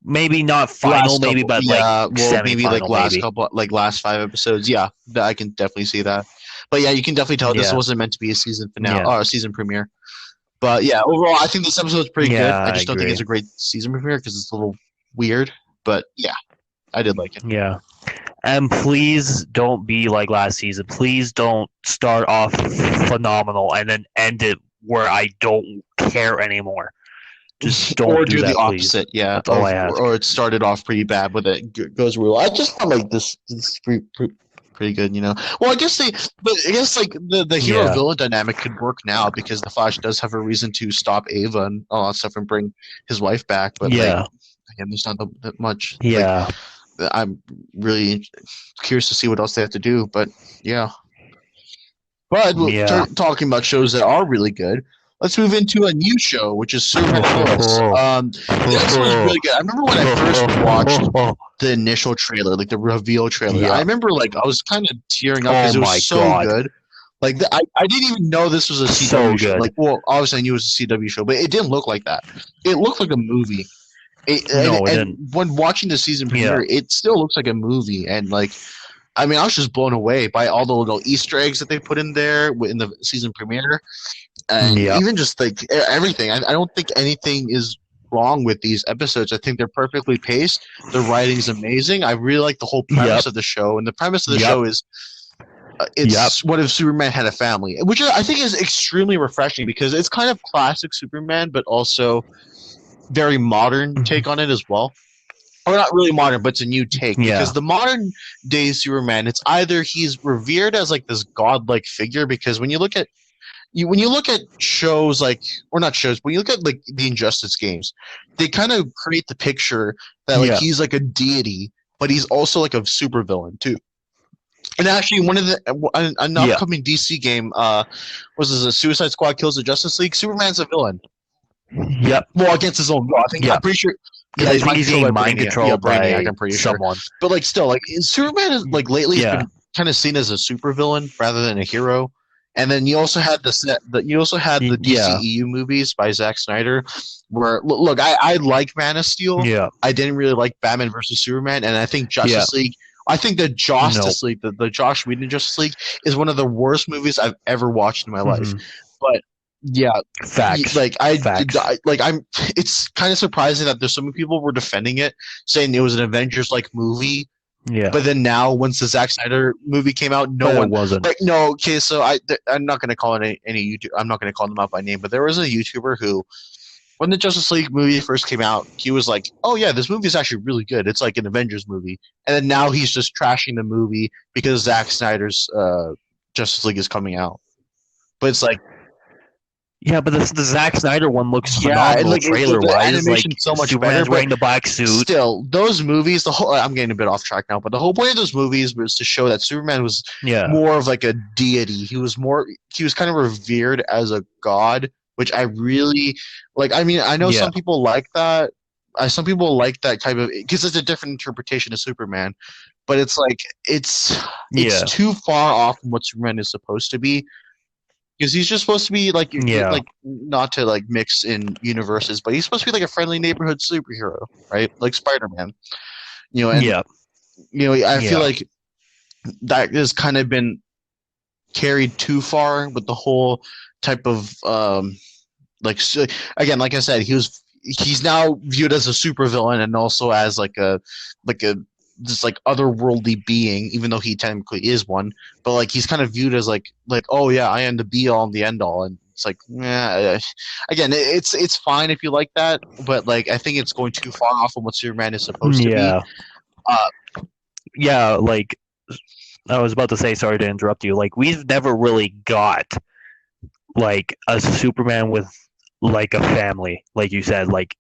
Maybe not final, last maybe, couple, but like yeah, well maybe like semi-final, maybe. last 5 episodes, yeah, I can definitely see that. But yeah, you can definitely tell this Yeah, wasn't meant to be a season finale yeah, or a season premiere. But yeah, overall, I think this episode's pretty good. yeah. I I just don't think it's agree. a great season premiere because it's a little weird. But yeah, I did like it. Yeah. And please don't be like last season. Please don't start off phenomenal and then end it where I don't care anymore. Just Or don't do do the that, please. opposite, yeah. That's all I ask. Or it started off pretty bad, but it goes real. I just felt like this is pretty good, you know. Well, I guess like the hero Yeah, villain dynamic could work now because the Flash does have a reason to stop Ava and all that stuff and bring his wife back. But like, yeah, again, there's not that much. Like, yeah, I'm really curious to see what else they have to do. But yeah. But yeah. talking about shows that are really good, let's move into a new show, which is Superman and Lois. This was really good. I remember when I first watched the initial trailer, like the reveal trailer. I Yeah. remember like I was kind of tearing up because Oh it my was so god. good. Like I didn't even know this was a So CW show. good. Like, well, obviously I knew it was a CW show, but it didn't look like that. It looked like a movie. No, it And didn't. when watching the season Yeah. premiere, it still looks like a movie. And like I mean, I was just blown away by all the little Easter eggs that they put in there in the season premiere, and Yep. even just like everything. I don't think anything is wrong with these episodes. I think they're perfectly paced. The writing's amazing. I really like the whole premise Yep. of the show, and the premise of the Yep. show is it's Yep. what if Superman had a family, which I think is extremely refreshing because it's kind of classic Superman, but also very modern take on it as well. Or not really modern, but it's a new take Yeah. because the modern day Superman, it's either he's revered as like this godlike figure because when you look at shows like or not shows, when you look at like the Injustice games, they kind of create the picture that like Yeah. he's like a deity, but he's also like a supervillain too. And actually, one of an Yeah. upcoming DC game, was this a Suicide Squad kills the Justice League? Superman's a villain. Yep. Well, against his own will. I think Yeah. I'm pretty sure. Yeah, I think he's controlled being by mind Brainiac. controlled Brainiac, by I'm pretty sure. someone. But like, still, like Superman is like lately has Yeah. been kind of seen as a supervillain rather than a hero. And then you also had the Yeah. DCEU movies by Zack Snyder, where look, I like Man of Steel. Yeah. I didn't really like Batman versus Superman, and I think Justice League. I think the Justice League, the Josh Whedon Justice League, is one of the worst movies I've ever watched in my life. Mhm. But yeah, Facts. like Facts. I'm. It's kind of surprising that there's so many people were defending it, saying it was an Avengers like movie. Yeah. But then now, once the Zack Snyder movie came out, no But one it wasn't. like no. Okay, so I'm not gonna call it any YouTube. I'm not gonna call them out by name, but there was a YouTuber who, when the Justice League movie first came out, he was like, "Oh yeah, this movie is actually really good. It's like an Avengers movie." And then now he's just trashing the movie because Zack Snyder's Justice League is coming out. But it's like, Yeah, but the Zack Snyder one looks yeah, phenomenal and like trailer the wise. animation's Like so much Superman's better. But wearing the black suit. still, those movies, the whole I'm getting a bit off track now, but the whole point of those movies was to show that Superman was Yeah. more of like a deity. He was kind of revered as a god, which I really like. I mean, I know Yeah. some people like that. Some people like that type of because it's a different interpretation of Superman, but it's like it's Yeah. too far off from what Superman is supposed to be. Because he's just supposed to be like Yeah. like not to like mix in universes, but he's supposed to be like a friendly neighborhood superhero, right? Like Spider-Man. You know, and Yeah. you know, I Yeah. feel like that has kind of been carried too far with the whole type of again, like I said, he's now viewed as a supervillain and also as like a this like otherworldly being, even though he technically is one. But like he's kind of viewed as like oh yeah, I am the be all and the end all, and it's like again, it's fine if you like that, but like I think it's going too far off from what Superman is supposed to be. Yeah. Yeah, like I was about to say, sorry to interrupt you. Like we've never really got like a Superman with like a family, like you said, like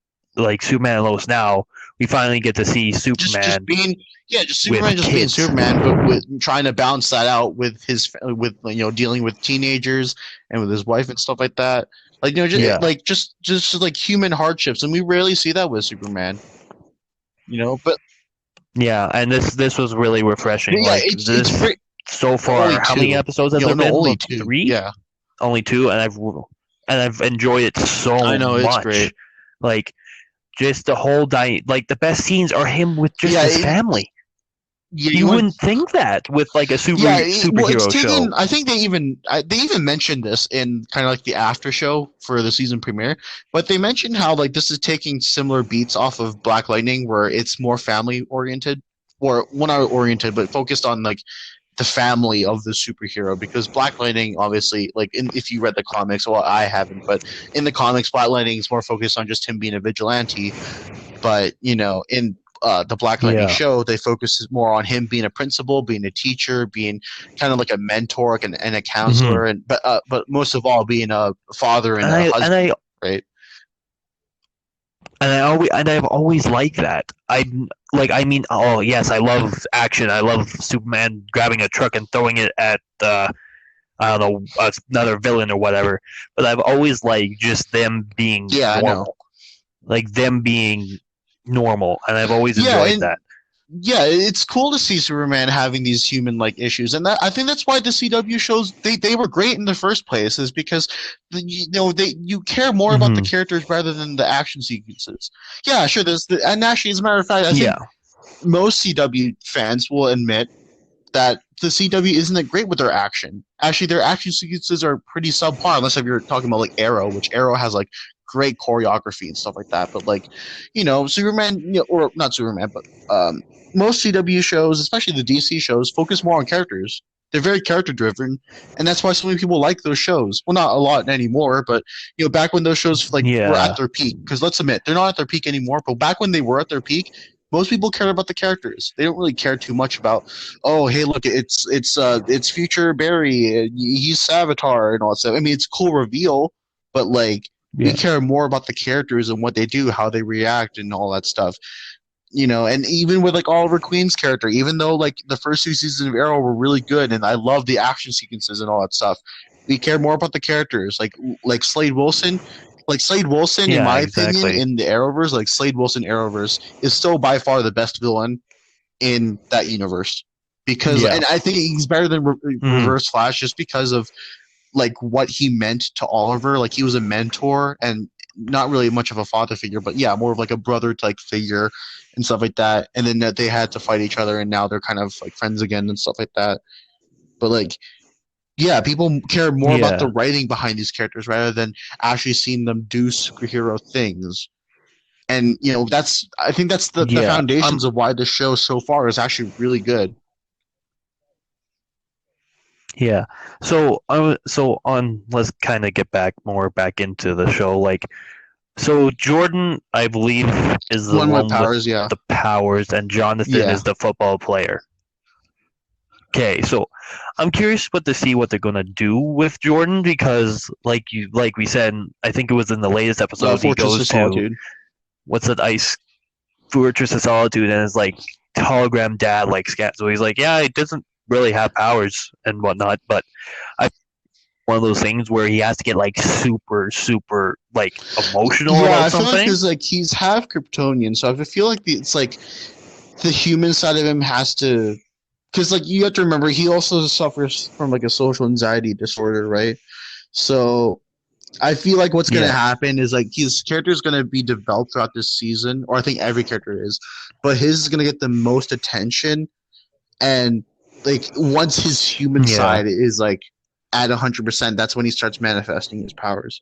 Superman and Lois. Now we finally get to see Superman. Just being Superman just being kids. Superman, but with trying to balance that out with dealing with teenagers and with his wife and stuff like that. Like just like human hardships, and we rarely see that with Superman. But Yeah, and this was really refreshing. yeah, like it's this, great. so Only far, how many two. episodes have You know, there no, been? only Like two. three? Yeah, Only two, and I've enjoyed it I so know it's much. great. Like just the whole like the best scenes are him with just Yeah, his family. yeah. You You want wouldn't think that with like a well, it's superhero taken. show. I think they even mentioned this in kind of like the after show for the season premiere. But they mentioned how like this is taking similar beats off of Black Lightning, where it's more family oriented, or well, not oriented, but focused on like the family of the superhero. Because Black Lightning, obviously, like if you read the comics, well, I haven't, but in the comics, Black Lightning is more focused on just him being a vigilante. But in the Black Lightning Yeah. show, they focus more on him being a principal, being a teacher, being kind of like a mentor and a hmm counselor, and but most of all, being a father and And a I and husband, I right? I've always liked that. I mean, oh yes, I love action. I love Superman grabbing a truck and throwing it at I don't know, another villain or whatever. But I've always liked just them being Yeah, I know. normal, like them being normal, and I've always Yeah, enjoyed and that. yeah, it's cool to see Superman having these human like issues, and I think that's why the CW shows they were great in the first place, is because you care more about the hmm characters rather than the action sequences. Yeah, sure. And actually, as a matter of fact, I think Yeah, most CW fans will admit that the CW isn't that great with their action. Actually, their action sequences are pretty subpar, unless if you're talking about like Arrow, which Arrow has like great choreography and stuff like that. But like, Superman, or not Superman, but most CW shows, especially the DC shows, focus more on characters. They're very character driven, and that's why so many people like those shows. Well, not a lot anymore, but back when those shows like were at yeah, their peak, because let's admit they're not at their peak anymore. But back when they were at their peak, most people care about the characters. They don't really care too much about, oh, hey, look, it's future Barry, he's Savitar and all that stuff. I mean, it's a cool reveal, but like we yeah, care more about the characters and what they do, how they react, and all that stuff. And even with like Oliver Queen's character, even though like the first two seasons of Arrow were really good, and I love the action sequences and all that stuff, we care more about the characters, like Slade Wilson. Like Slade Wilson, in yeah, my opinion, exactly. in the Arrowverse, like Slade Wilson Arrowverse is still by far the best villain in that universe, because Yeah, and I think he's better than hmm Reverse Flash just because of like what he meant to Oliver. Like he was a mentor and not really much of a father figure, but yeah, more of like a brother type figure and stuff like that. And then that they had to fight each other, and now they're kind of like friends again and stuff like that. But like, yeah, people care more about the yeah, writing behind these characters rather than actually seeing them do superhero things. And that's I think that's the yeah. foundations of why the show so far is actually really good. Yeah. So on. Let's kind of get back into the show. Like, so Jordan, I believe, is the One with one with powers, yeah. the powers, and Jonathan Yeah. is the football player. Okay, so I'm curious what to see what they're gonna do with Jordan because, like we said, I think it was in the latest episode, he Fortress goes of to Solitude. what's that ice Fortress of Solitude, and it's like hologram dad like scat. So he's like, yeah, he doesn't really have powers and whatnot, but I one of those things where he has to get like super, super like emotional Yeah, about I feel like something. because like he's half Kryptonian, so I feel like it's like the human side of him has to, because like you have to remember he also suffers from like a social anxiety disorder, right? So I feel like what's gonna Yeah, happen is like his character is gonna be developed throughout this season, or I think every character is, but his is gonna get the most attention, and like once his human yeah, side is like at 100%, that's when he starts manifesting his powers.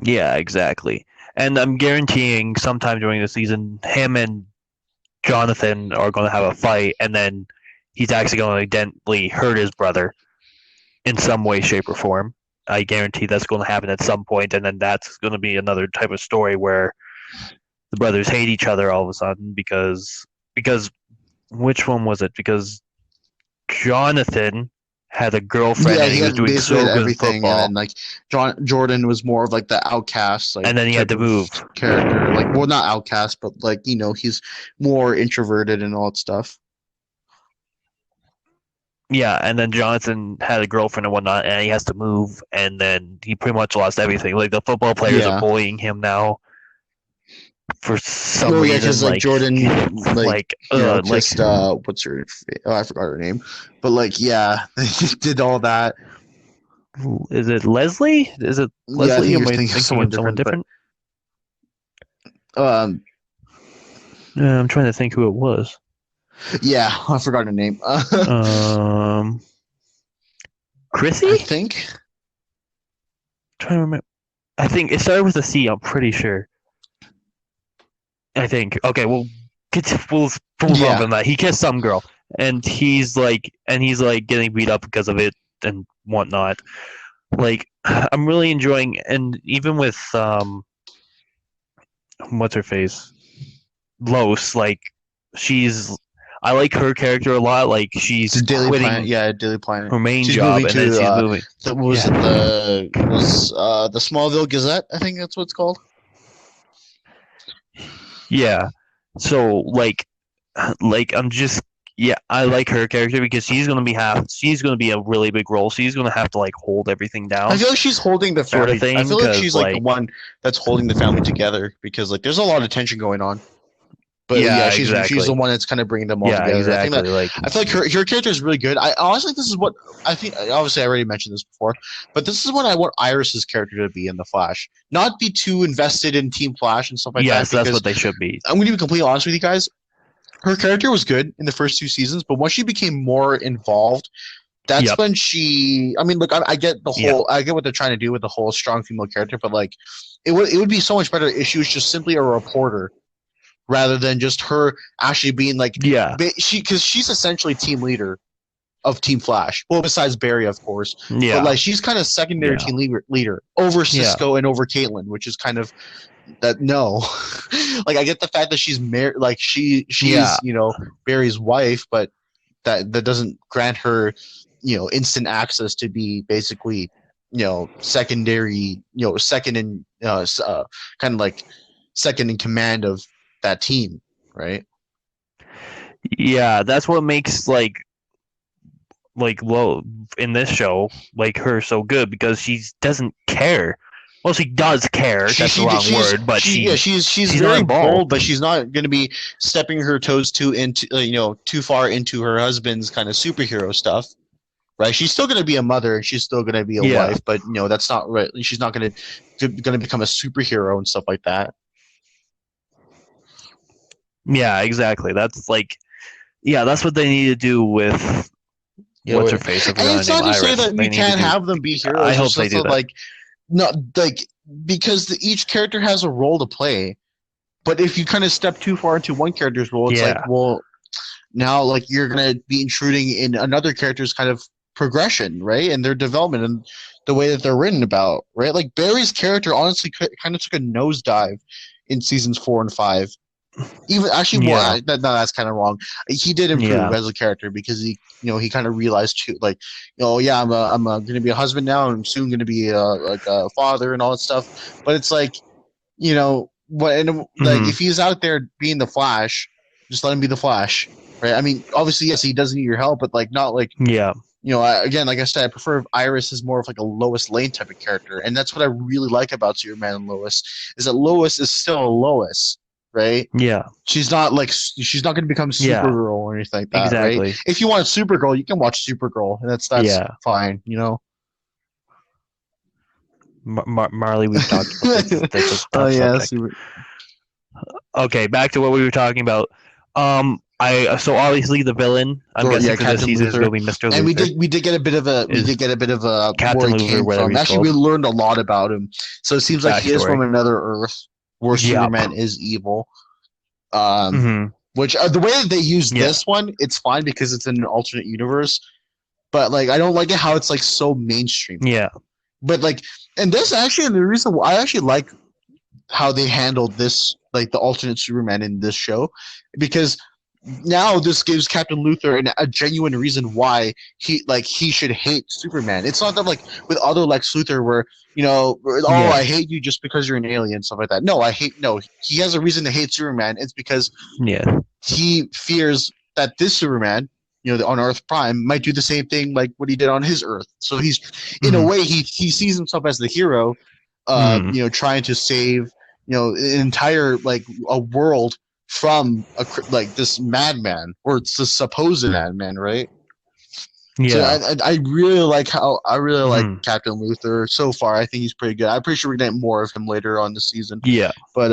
yeah, exactly. And I'm guaranteeing sometime during the season, him and Jonathan are going to have a fight, and then he's actually going to accidentally hurt his brother in some way, shape, or form. I guarantee that's going to happen at some point, and then that's going to be another type of story where the brothers hate each other all of a sudden because which one was it? Because Jonathan had a girlfriend Yeah, and he he was had doing basically had so good in everything, and then football, like Jordan was more of like the outcast, like and then he had type to of move. character. Like, well, not outcast, but like he's more introverted and all that stuff. Yeah, and then Jonathan had a girlfriend and whatnot, and he has to move, and then he pretty much lost everything. Like the football players are Yeah, bullying him now, for some Oh yeah, reason. because like Jordan, like like kissed what's her? Oh, I forgot her name, but like yeah, he did all that. is it Leslie? Is it Yeah, I Leslie? think Am you're I thinking of thinking someone of someone different, but different? um, I'm trying to think who it was. yeah, I forgot her name. I Chrissy? think. Trying to remember. I think it started with a C. I'm pretty sure. I think. Okay, we'll move on Yeah, from that. He kissed some girl, and he's like getting beat up because of it and whatnot. Like, I'm really enjoying, and even with what's her face, Los. Like, she's. I like her character a lot. Like, it's a she's Daily Planet. quitting Yeah, Daily Planet. her main She's job, moving and then to she's moving. what was it Yeah, the Smallville Gazette? I think that's what it's called. yeah. So like I'm just yeah, I like her character because she's gonna be a really big role. She's gonna have to like hold everything I down, feel like she's holding the sort of family. I thing. feel like Because she's like the like one that's holding the family together because like there's a lot of tension going on. But yeah, yeah, she's the exactly. one that's kind of bringing them all Yeah, together. I think that exactly. Like I feel like her character is really good. I honestly, this is what I think. Obviously, I already mentioned this before, but this is what I want Iris's character to be in the Flash. Not be too invested in Team Flash and stuff like that. yes, that's Because what they should be. I'm going to be completely honest with you guys. Her character was good in the first 2 seasons, but once she became more involved, that's Yep. when she. I mean, look, I get the Yeah. whole. I get what they're trying to do with the whole strong female character, but like, it would be so much better if she was just simply a reporter rather than just her actually being like Yeah. because she's essentially team leader of Team Flash. Well, besides Barry, of course, but Yeah. like she's kind of secondary Yeah. team leader over Yeah. Cisco and over Caitlin, which is kind of that no. Like I get the fact that she's married, like she's Yeah. Barry's wife, but that doesn't grant her instant access to be basically secondary second in kind of like second in command of that team, right? Yeah. That's what makes like low in this show like her so good because she doesn't care. Well, she does care. She That's the she wrong she's word, but she yeah she's she's not very bold, involved. but she's not going to be stepping her toes too far into her husband's kind of superhero stuff, right? She's still going to be a mother, she's still going to be a Yeah. wife, but that's not right. She's not going to become a superhero and stuff like that. Yeah, exactly. That's like, yeah, that's what they need to do with what's her face? I And forgot her it's name. not to say Iris. that we They need to can't do. have them be I heroes. hope It's they just do that, that. like not like because each character has a role to play. But if you kind of step too far into one character's role, it's like, Yeah. well, now like you're gonna be intruding in another character's kind of progression, right? And their development and the way that they're written about, right? Like Barry's character honestly kind of took a nosedive in seasons 4 and 5. Even actually, well, Yeah. that's kind of wrong. He did improve Yeah. as a character because he kind of realized too, like, yeah, I'm going to be a husband now, and I'm soon going to be like a father and all that stuff. But it's like, what, and like Hmm. if he's out there being the Flash, just let him be the Flash, right? I mean, obviously, yes, he does need your help, but like not like Yeah. again, like I said, I prefer if Iris is more of like a Lois Lane type of character, and that's what I really like about Superman and Lois is that Lois is still a Lois, right? Yeah. She's not going to become Yeah. Supergirl or anything like that, right? Exactly. If you want Supergirl, you can watch Supergirl, and that's Yeah. fine, Marley, we've talked about this. That's a Oh tough yeah, subject. Okay, back to what we were talking about. So obviously the villain, I'm or guessing yeah, for this Captain season is Luther, going to be Mr. and we Luther. did get a bit of a Is where Captain he Luther, came whatever from. he's Actually, we called. learned a lot about him, so it seems like he is Backstory. from another Earth where Yep. Superman is evil. Um, Hmm. which the way that they use Yeah. this one, it's fine because it's in an alternate universe, but like I don't like it how it's like so mainstream. Yeah. But like, and this actually, and the reason why I actually like how they handled this, like the alternate Superman in this show, because now this gives Captain Luther a genuine reason why he should hate Superman. It's not that like with other Lex Luthor where Yeah. I hate you just because you're an alien, stuff like that. No, he has a reason to hate Superman. It's because Yeah. he fears that this Superman, on Earth Prime, might do the same thing like what he did on his Earth. So he's, in a Mhm. way, he sees himself as the hero, Mhm. trying to save an entire like a world from like this madman or it's the supposed madman, right? So Yeah. I really like Mhm. Captain Luther so far. I think he's pretty good. I'm pretty sure we're gonna get more of him later on the season. Yeah. But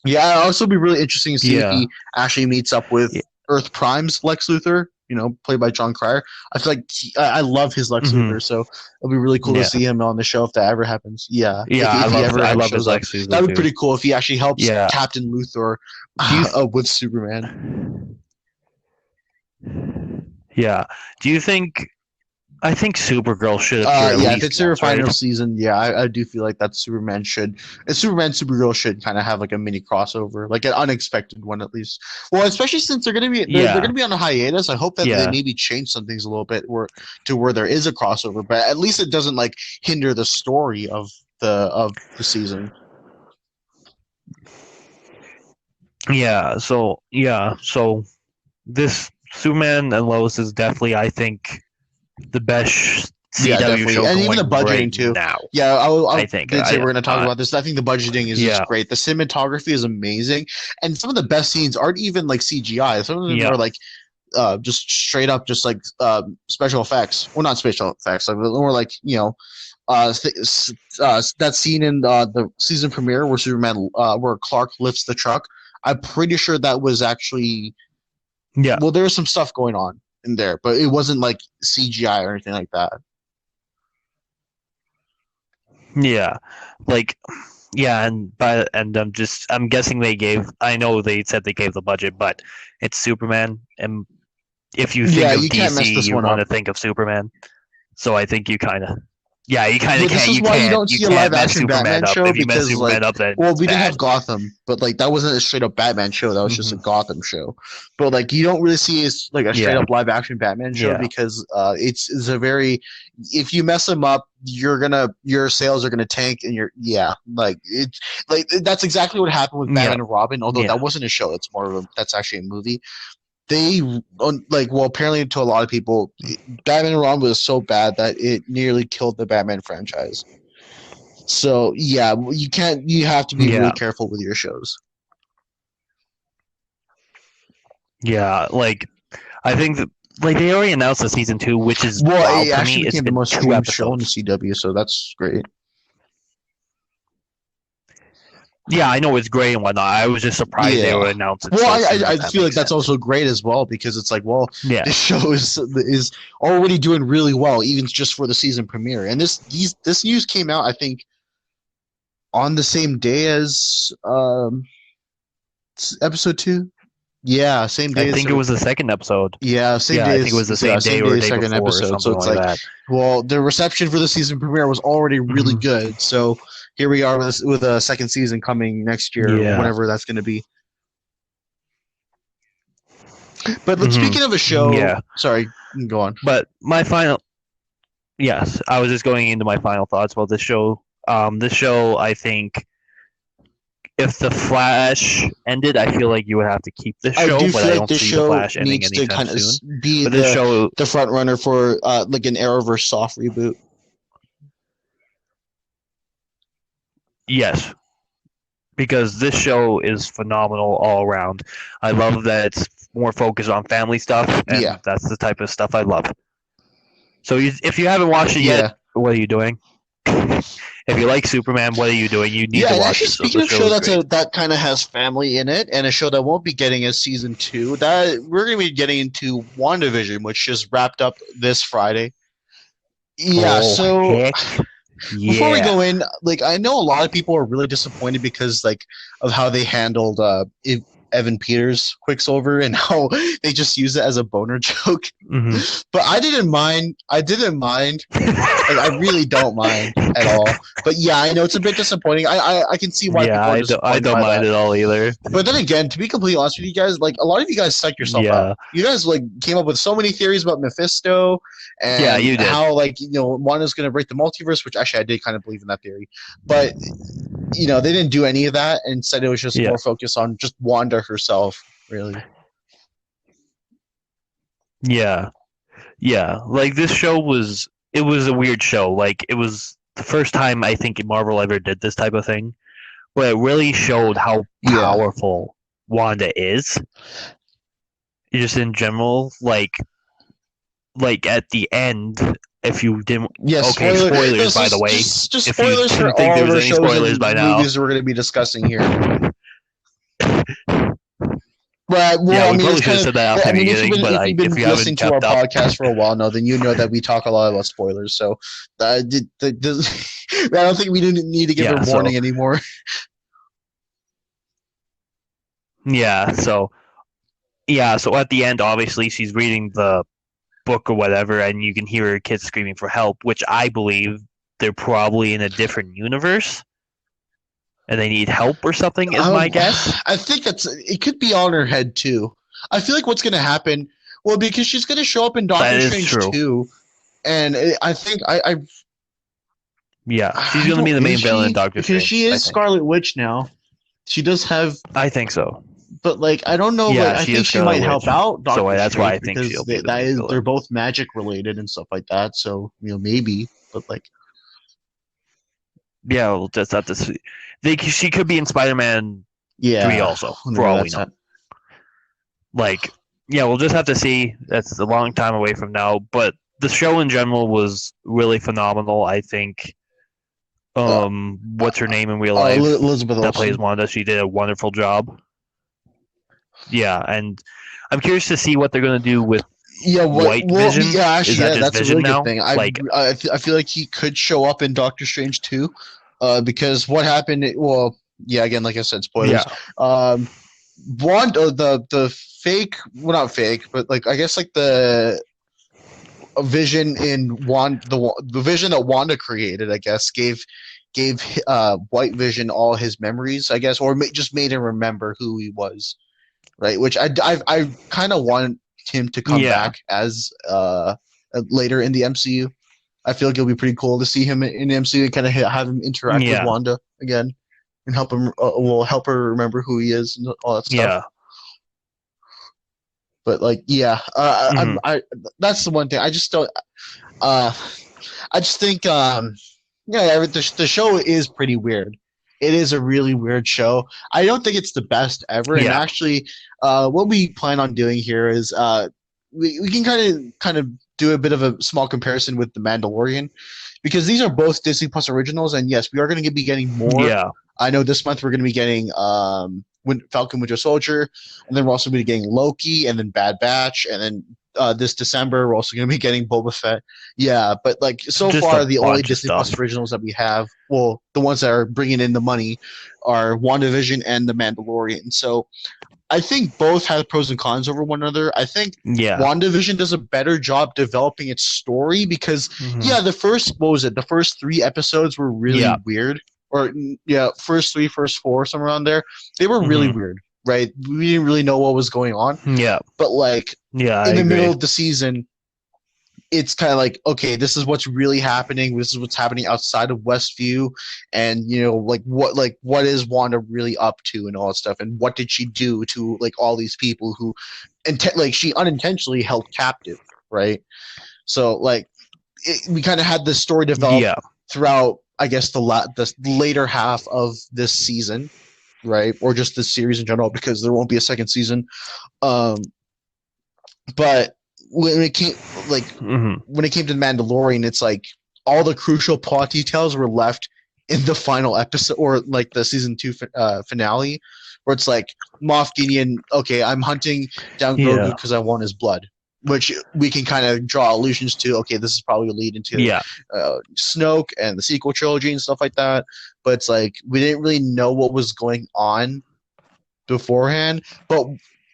yeah, it'll also be really interesting to see if Yeah. he actually meets up with Yeah. Earth Prime's Lex Luthor. Played by John Cryer. I feel like I love his Lex Mhm. Luthor, so it'll be really cool to Yeah. see him on the show if that ever happens. Yeah, Yeah. if he ever I love his shows up, Lex Luthor that would be too. pretty cool if he actually helps Yeah. Captain Luthor Do you? with Superman. Yeah. Do you think? I think Supergirl should appear at Yeah, if least it's their once, right? final season, yeah, I do feel like that Superman Supergirl should kind of have like a mini crossover, like an unexpected one at least. Well, especially since they're Yeah. gonna be on a hiatus. I hope that they Yeah. maybe change some things a little bit where there is a crossover, but at least it doesn't like hinder the story of the season. Yeah. So this Superman and Lois is definitely, I think, the best Yeah, CW definitely, show and even going the budgeting right too. now. Yeah, I I think. did say we're going to talk about this. I think the budgeting is just Yeah. great. The cinematography is amazing, and some of the best scenes aren't even like CGI. Some of them Yeah. are like just straight up, just like special effects. Well, not special effects, like more like that scene in the season premiere where where Clark lifts the truck. I'm pretty sure that was actually Yeah. well, there was some stuff going on in there, but it wasn't like CGI or anything like that. Yeah. Like yeah, and I'm guessing I know they said they gave the budget, but it's Superman, and if you think Yeah, of you can't mess DC, this you one want up. to think of Superman. So I think you kind of yeah, you kind Yeah, of this is you why you can't don't you see a can't live mess action Superman Batman up. show If you mess because Superman like up, then well, it's we didn't bad. have Gotham, but like that wasn't a straight up Batman show. That was just a Gotham show. But like you don't really see it's like a straight Yeah. up live action Batman show Yeah. because it's a very if you mess them up, your sales are gonna tank and that's exactly what happened with Yeah. Batman and Robin. Although Yeah. that wasn't a show, that's actually a movie. They apparently to a lot of people, Batman and Robin was so bad that it nearly killed the Batman franchise. So yeah, you have to be really Yeah. careful with your shows. Yeah. Like I think that like they already announced the season 2, which is Well, wild it to actually me. It's became the been most 2 streamed show on the episodes. CW, so that's great. Yeah, I know it's great and whatnot. I was just surprised they Yeah. would announce it Well, so soon. I If that feel like makes that's sense. also great as well because it's like, well, Yeah. this show is already doing really well, even just for the season premiere. And this news came out, I think, on the same day as episode 2. Yeah, same I day as think it was the second episode. yeah, same Yeah, day I think it as was the same day same or day the as day second before or episode. So something it's like like, that. well, the reception for the season premiere was already really Mhm. good. So here we are with a second season coming next year, Yeah. whenever that's going to be. But Mhm. speaking of a show, Yeah. sorry, you can go on. But my final yes, I was just going into my final thoughts about this show. This show, I think, if the Flash ended, I feel like you would have to keep this I show, do but feel I like don't this see the show Flash ending needs to anytime kind of soon. be But this show, the front runner for like an Arrowverse soft reboot. yes, because this show is phenomenal all around. I love that it's more focused on family stuff, and Yeah. that's the type of stuff I love. So if you haven't watched it Yeah. yet, what are you doing? If you like Superman, what are you doing? You need Yeah, to and watch actually, it. So speaking the of show show is great. that kind of has family in it, and a show that won't be getting a season 2, that we're going to be getting into WandaVision, which just wrapped up this Friday. Yeah, Oh so heck before we yeah! go in, like I know a lot of people are really disappointed because like of how they handled Evan Peters Quicksilver and how they just use it as a boner joke. hmm But I didn't mind. Like I really don't mind at all. But yeah, I know it's a bit disappointing. I can see why Yeah, people are I disappointed don't by mind that. it all either. But then again, to be completely honest with you guys, like a lot of you guys psyched yourself out. Yeah, You guys like came up with so many theories about Mephisto yeah, and you did. how like Wanda's gonna break the multiverse, which actually I did kind of believe in that theory. But they didn't do any of that. And instead, it was just Yeah, more focused on just Wanda herself, really. yeah, yeah. Like this show was a weird show. Like it was the first time I think Marvel ever did this type of thing, but it really showed how Yeah. powerful Wanda is. Just in general, like at the end, if you didn't. Yes, Okay, spoiler. spoilers This by is the way. just If you spoilers for didn't think all there of was our any shows spoilers and by now, movies that we're going to be discussing here. But yeah, well, I we mean, it's probably should kind have of. said that at I the mean, beginning. But if you've been if you listening haven't to our kept up, podcast for a while now, then you know that we talk a lot about spoilers. So, I don't think we didn't need to give a yeah. So warning anymore. yeah, so yeah, so at the end, obviously, she's reading the book or whatever, and you can hear her kids screaming for help, which I believe they're probably in a different universe and they need help or something, is my guess. I think it could be on her head too. I feel like what's going to happen. Well, because she's going to show up in That Doctor is Strange true. 2, and I think Yeah, she's I going to be don't the is main villain in she Doctor because Strange, she I is think. Scarlet Witch now. She does have, I think so. but like I don't know. Like Yeah, I she think is she Scarlet might help Witch. out So Doctor that's why Strange I think because she'll be the main they're villain. both magic related and stuff like that. So maybe, but like Yeah, we'll just have to see. She could be in Spider-Man 3 yeah, also, for whenever all we that's know. happening. Like, yeah, we'll just have to see. That's a long time away from now. But the show in general was really phenomenal, I think. Uh, What's her name in real life Elizabeth that plays Olsen. Wanda? She did a wonderful job. Yeah, and I'm curious to see what they're gonna do with Yeah, what? White Well, Vision. yeah, Is actually, that yeah, just that's a Vision really good now? thing. Like, I feel like he could show up in Doctor Strange too, because what happened? Well, yeah, again, like I said, spoilers. yeah, Um, Wanda, the fake, well, not fake, but like I guess like the vision in Wanda, the vision that Wanda created, I guess, gave White Vision all his memories, I guess, or just made him remember who he was, right? Which I kind of want him to come yeah, back as later in the MCU. I feel like it'll be pretty cool to see him in the MCU and kind of have him interact with yeah, Wanda again and help him. Will help her remember who he is and all that stuff. yeah. But like, yeah, Mm-hmm. that's the one thing I just don't. Uh, I just think, yeah, the show is pretty weird. It is a really weird show. I don't think it's the best ever. And Yeah, actually, what we plan on doing here is we can kind of do a bit of a small comparison with The Mandalorian because these are both Disney Plus originals. And yes, we are going to be getting more. yeah, I know this month we're going to be getting Falcon Winter Soldier, and then we're also going to be getting Loki, and then Bad Batch, and then this December we're also going to be getting Boba Fett. Yeah, but like so just a far, the only bunch of Disney Plus stuff. originals that we have, well, the ones that are bringing in the money, are WandaVision and The Mandalorian. So I think both have pros and cons over one another. I think Yeah, WandaVision does a better job developing its story because, mm-hmm. yeah, the first, what was it? The first 3 episodes were really Yeah, weird. Or, yeah, first 3, first 4, somewhere around there. They were really mm-hmm. weird, right? We didn't really know what was going on. Yeah, But, like, yeah. I in the middle agree. of the season, it's kind of like, okay, this is what's really happening. This is what's happening outside of Westview, and what is Wanda really up to and all that stuff, and what did she do to like all these people who, like she unintentionally held captive, right? So like we kind of had this story develop Yeah, throughout, I guess the later half of this season, right, or just this series in general, because there won't be a second season. Um, but when it came like mm-hmm. when it came to the Mandalorian, it's like all the crucial plot details were left in the final episode, or like the season 2 finale, where it's like Moff Gideon, okay, I'm hunting down Grogu Yeah, because I want his blood, which we can kind of draw allusions to. Okay, this is probably a lead into yeah, Snoke and the sequel trilogy and stuff like that. But it's like we didn't really know what was going on beforehand, but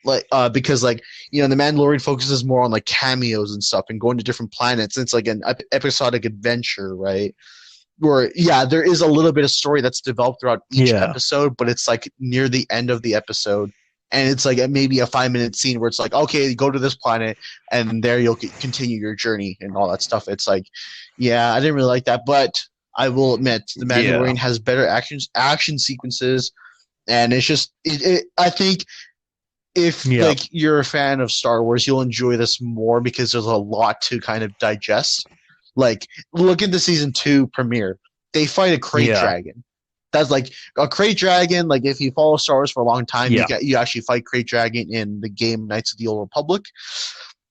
like because like the Mandalorian focuses more on like cameos and stuff and going to different planets. It's like an episodic adventure, right? Where yeah, there is a little bit of story that's developed throughout each yeah, episode, but it's like near the end of the episode, and it's like maybe a 5-minute scene where it's like, okay, go to this planet, and there you'll continue your journey and all that stuff. It's like, yeah, I didn't really like that, but I will admit the yeah, Mandalorian has better action sequences, and it's just I think if yeah, like you're a fan of Star Wars, you'll enjoy this more because there's a lot to kind of digest. Like look at the season 2 premiere. They fight a crate yeah. dragon. That's like a Krayt Dragon. Like if you follow Star Wars for a long time, Yeah. you actually fight Krayt Dragon in the game Knights of the Old Republic.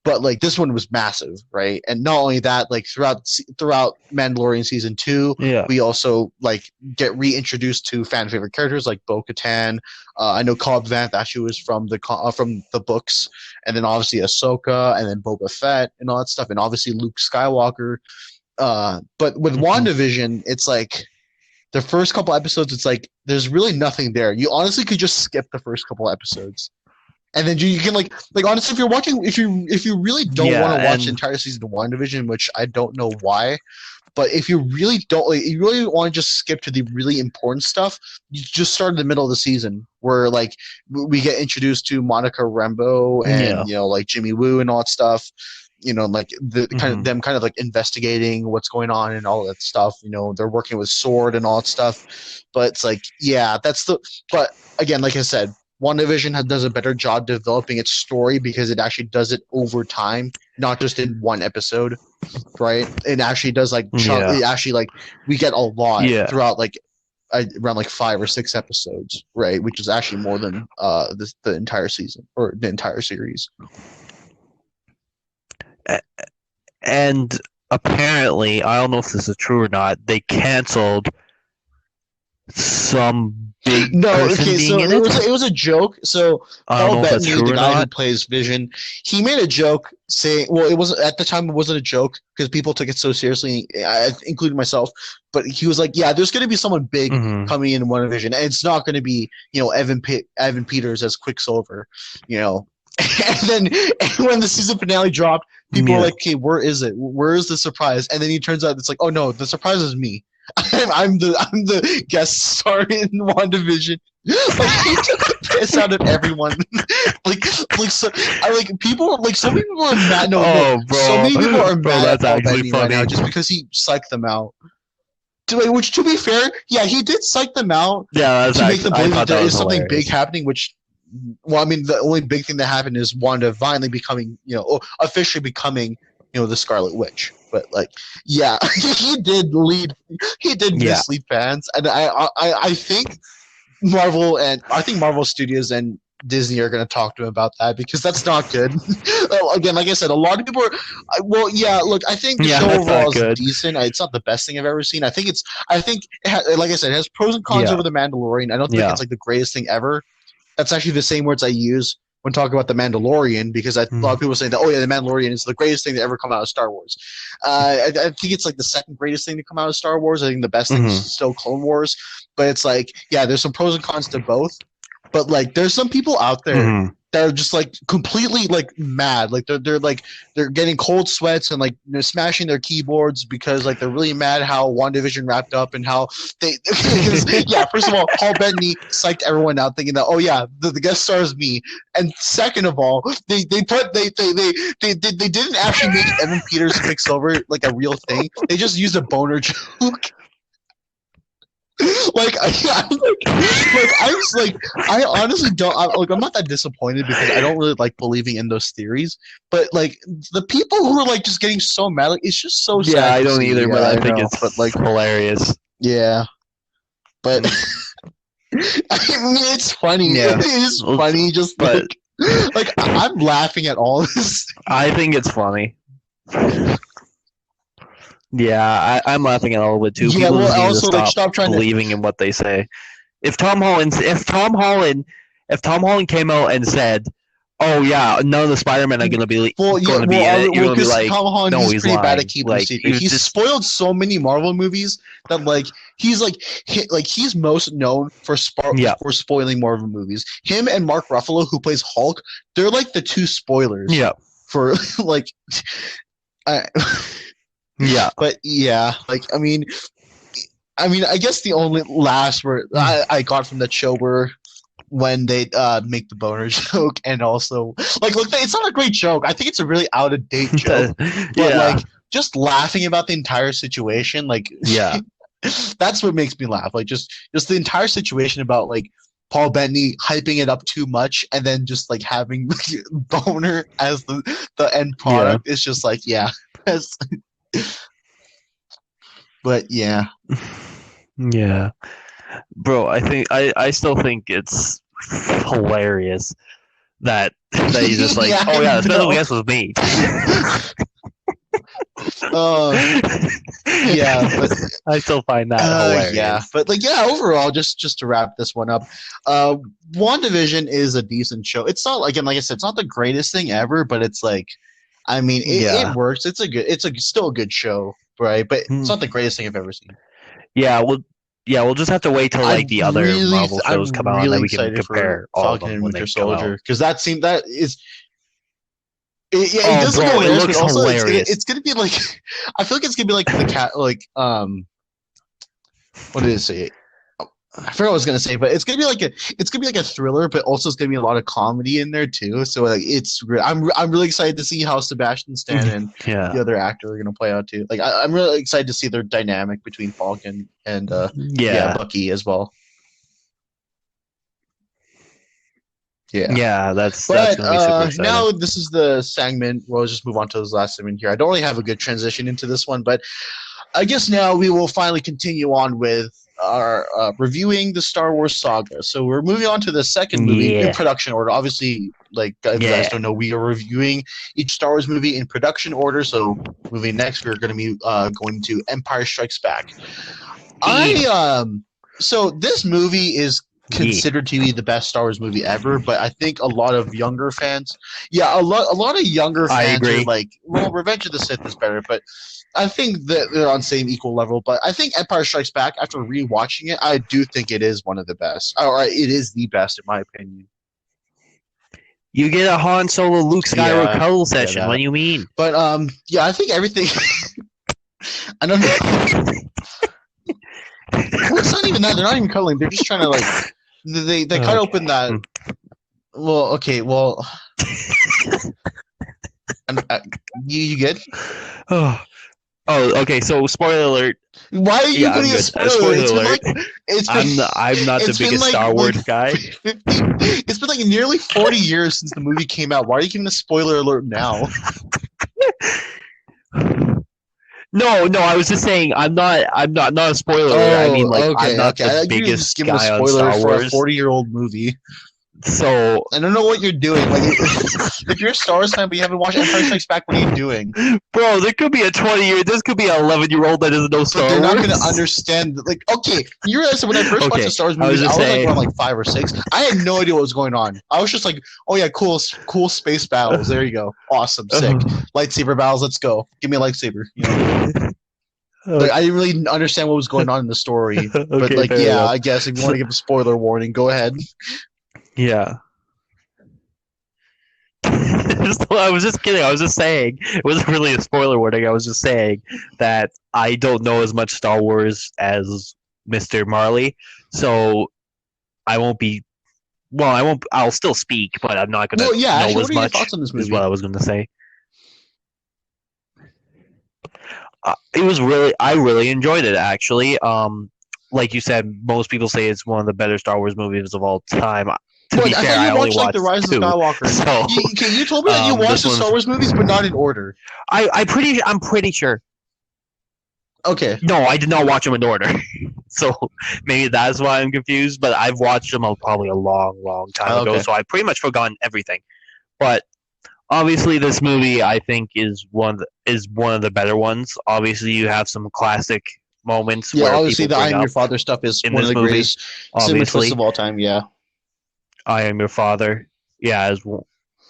But like this one was massive, right? And not only that, like throughout Mandalorian season 2, Yeah. we also like get reintroduced to fan favorite characters like Bo-Katan. I know Cobb Vanth actually was from the books, and then obviously Ahsoka, and then Boba Fett, and all that stuff, and obviously Luke Skywalker. But with WandaVision, it's like the first couple episodes, it's like there's really nothing there. You honestly could just skip the first couple episodes. And then you can like honestly, if you're watching, if you really don't want to watch the entire season of WandaVision, which I don't know why, but if you really don't, like, you really want to just skip to the really important stuff, you just start in the middle of the season where like we get introduced to Monica Rambeau and like Jimmy Woo and all that stuff. Like the kind of like investigating what's going on and all that stuff. They're working with Sword and all that stuff. But it's like, yeah, but again, like I said, WandaVision does a better job developing its story because it actually does it over time, not just in one episode, right? It actually does it actually like we get a lot throughout like around like 5 or 6 episodes, right? Which is actually more than the entire season or the entire series. And apparently, I don't know if this is true or not, they canceled some big person being in it. It was a joke. So Paul Bettany, the guy who plays Vision, he made a joke saying, well, it was at the time it wasn't a joke because people took it so seriously, including myself. But he was like, "Yeah, there's going to be someone big coming in WandaVision, and it's not going to be Evan Peters as Quicksilver, And then when the season finale dropped, people were like, "Okay, where is it? Where is the surprise?" And then he turns out it's like, "Oh no, the surprise is me. I'm the guest star in WandaVision." Like he took the piss out of everyone. So many people are mad. So many people are mad at Paul Bettany right now just because he psyched them out. Which, to be fair, yeah, he did psych them out. Yeah, to make them believe that there is something big happening. Which, well, I mean, the only big thing that happened is Wanda finally becoming, officially becoming, the Scarlet Witch. But like, yeah, he did mislead fans, and I think Marvel Studios and Disney are going to talk to him about that because that's not good. Again, like I said, a lot of people are. Look, I think the show overall is decent. It's not the best thing I've ever seen. I think like I said, it has pros and cons over The Mandalorian. I don't think it's like the greatest thing ever. That's actually the same words I use when talking about The Mandalorian because a lot of people say that, oh yeah, The Mandalorian is the greatest thing to ever come out of Star Wars. I think it's like the second greatest thing to come out of Star Wars. I think the best thing is still Clone Wars. But it's like, yeah, there's some pros and cons to both. But like, there's some people out there that are just like completely like mad. Like they're getting cold sweats and like they're smashing their keyboards because like they're really mad how WandaVision wrapped up and how they. First of all, Paul Bettany psyched everyone out thinking that, oh yeah, the guest star is me. And second of all, they didn't actually make Evan Peters Quicksilver like a real thing. They just used a boner joke. I honestly don't. I'm not that disappointed because I don't really like believing in those theories. But like the people who are like just getting so mad, like it's just so sad. Yeah, I don't either, but I think it's hilarious. Yeah, but I mean, it's funny. Yeah. It is funny. Just like I'm laughing at all this. I think it's funny. Yeah, I'm laughing at all of it too. Yeah, people well, also need to stop believing in what they say. If Tom Holland came out and said, "Oh yeah, none of the Spider-Men are going to be in it," you're going to be like, Tom Holland, "No, he's pretty lying." bad at keeping a secret. He's spoiled so many Marvel movies that he's most known for spoiling Marvel movies. Him and Mark Ruffalo, who plays Hulk, they're like the two spoilers. Yeah. For like. Yeah, but yeah, like I mean, I guess the only last word I got from that show were when they make the boner joke, and also like look, it's not a great joke. I think it's a really out of date joke. But like just laughing about the entire situation, like that's what makes me laugh. Like just the entire situation about like Paul Bettany hyping it up too much, and then just like having boner as the end product. It's just like but yeah. Yeah. Bro, I still think it's hilarious that he's just like, Yeah, oh I yeah, the special know. guest was me. Uh, yeah, but I still find that yeah, hilarious. but like yeah, overall, just to wrap this one up, uh, WandaVision is a decent show. It's not like, and like I said, it's not the greatest thing ever, but it's like, I mean, it Yeah. works. It's a still a good show, right? But it's Hmm. not the greatest thing I've ever seen. Yeah, we'll just have to wait till like the other Marvel shows I'm come out and then really we can excited for compare all of Falcon them and when Winter they come out. Soldier because yeah, it Oh, does look bro, it hilarious, but looks also hilarious. it's gonna be like I feel like it's gonna be like the cat what did it say? I forgot what I was gonna say, but it's gonna be like a thriller, but also it's gonna be a lot of comedy in there too. So like I'm really excited to see how Sebastian Stan and the Yeah. other actor are gonna play out too. Like I'm really excited to see their dynamic between Falcon and yeah, Yeah. Bucky as well. Yeah. Yeah, that's But gonna be super exciting. now this is the segment. We'll just move on to this last segment here. I don't really have a good transition into this one, but I guess now we will finally continue on with our reviewing the Star Wars saga. So we're moving on to the second movie in Yeah. production order. Obviously, like if you guys Yeah. don't know, we are reviewing each Star Wars movie in production order. So moving next, we're going to be going to Empire Strikes Back. Yeah. I so this movie is Yeah. considered to be the best Star Wars movie ever, but I think a lot of younger fans, yeah, a lot of younger I fans are agree. like, well, Revenge of the Sith is better, but I think that they're on same equal level. But I think Empire Strikes Back, after rewatching it, I do think it is one of the best, or it is the best in my opinion. You get a Han Solo Luke Skywalker Yeah, cuddle yeah, session. What that. do you mean? But yeah, I think everything. I don't know. Well, it's not even that. They're not even cuddling. They're just trying to like they cut open Okay. that. Well, okay, well, uh, you good? Oh. Oh, okay. So, spoiler alert. Why are you Yeah, I'm putting a good. spoiler? Spoiler It's been alert. like it's been I'm not the it's been biggest Star like Wars guy. 50, it's been like nearly 40 years since the movie came out. Why are you giving a spoiler alert now? No, no. I was just saying I'm not a spoiler alert. I mean, like, Oh, I'm okay, not okay. the I like you're just biggest giving a guy on spoiler Star for a Wars. 40-year-old movie. So, I don't know what you're doing. Like, if you're a Star Wars fan but you haven't watched Empire Strikes Back, what are you doing? bro, there could be a 20-year. This could be an 11-year-old that doesn't know But Star they're not going to Wars. understand. Like, okay, you realize that when I first watched Okay, the Star Wars I was movies, I just was like saying. around like 5 or 6. I had no idea what was going on. I was just like, oh yeah, cool space battles. There you go, awesome, sick lightsaber battles. Let's go. Give me a lightsaber. You know, like I didn't really understand what was going on in the story. But Okay, like, fair yeah, enough. I guess if you want So, to give a spoiler warning, go ahead. yeah. I was just kidding. I was just saying it wasn't really a spoiler warning. I was just saying that I don't know as much Star Wars as Mr. Marley, so I won't be. Well, I won't. I'll still speak, but I'm not gonna Well, yeah. know Actually, what as are your much. thoughts on this Is what movie? I was gonna say. It was really. I really enjoyed it actually. Like you said, most people say it's one of the better Star Wars movies of all time. To What? be I fair, thought I you only watched like the watched Rise of two, Skywalker. so You told me that you watched this the Star one's. Wars movies, but not in order. I'm pretty sure. Okay. No, I did not watch them in order. So maybe that's why I'm confused. But I've watched them probably a long, long time ago, Okay. so I've pretty much forgotten everything. But obviously, this movie I think is one of the better ones. Obviously, you have some classic moments Yeah, where obviously people the I bring Am Your up Father stuff is in one of this the movie. greatest cinema twists Obviously, of all time. Yeah. I Am Your Father. Yeah,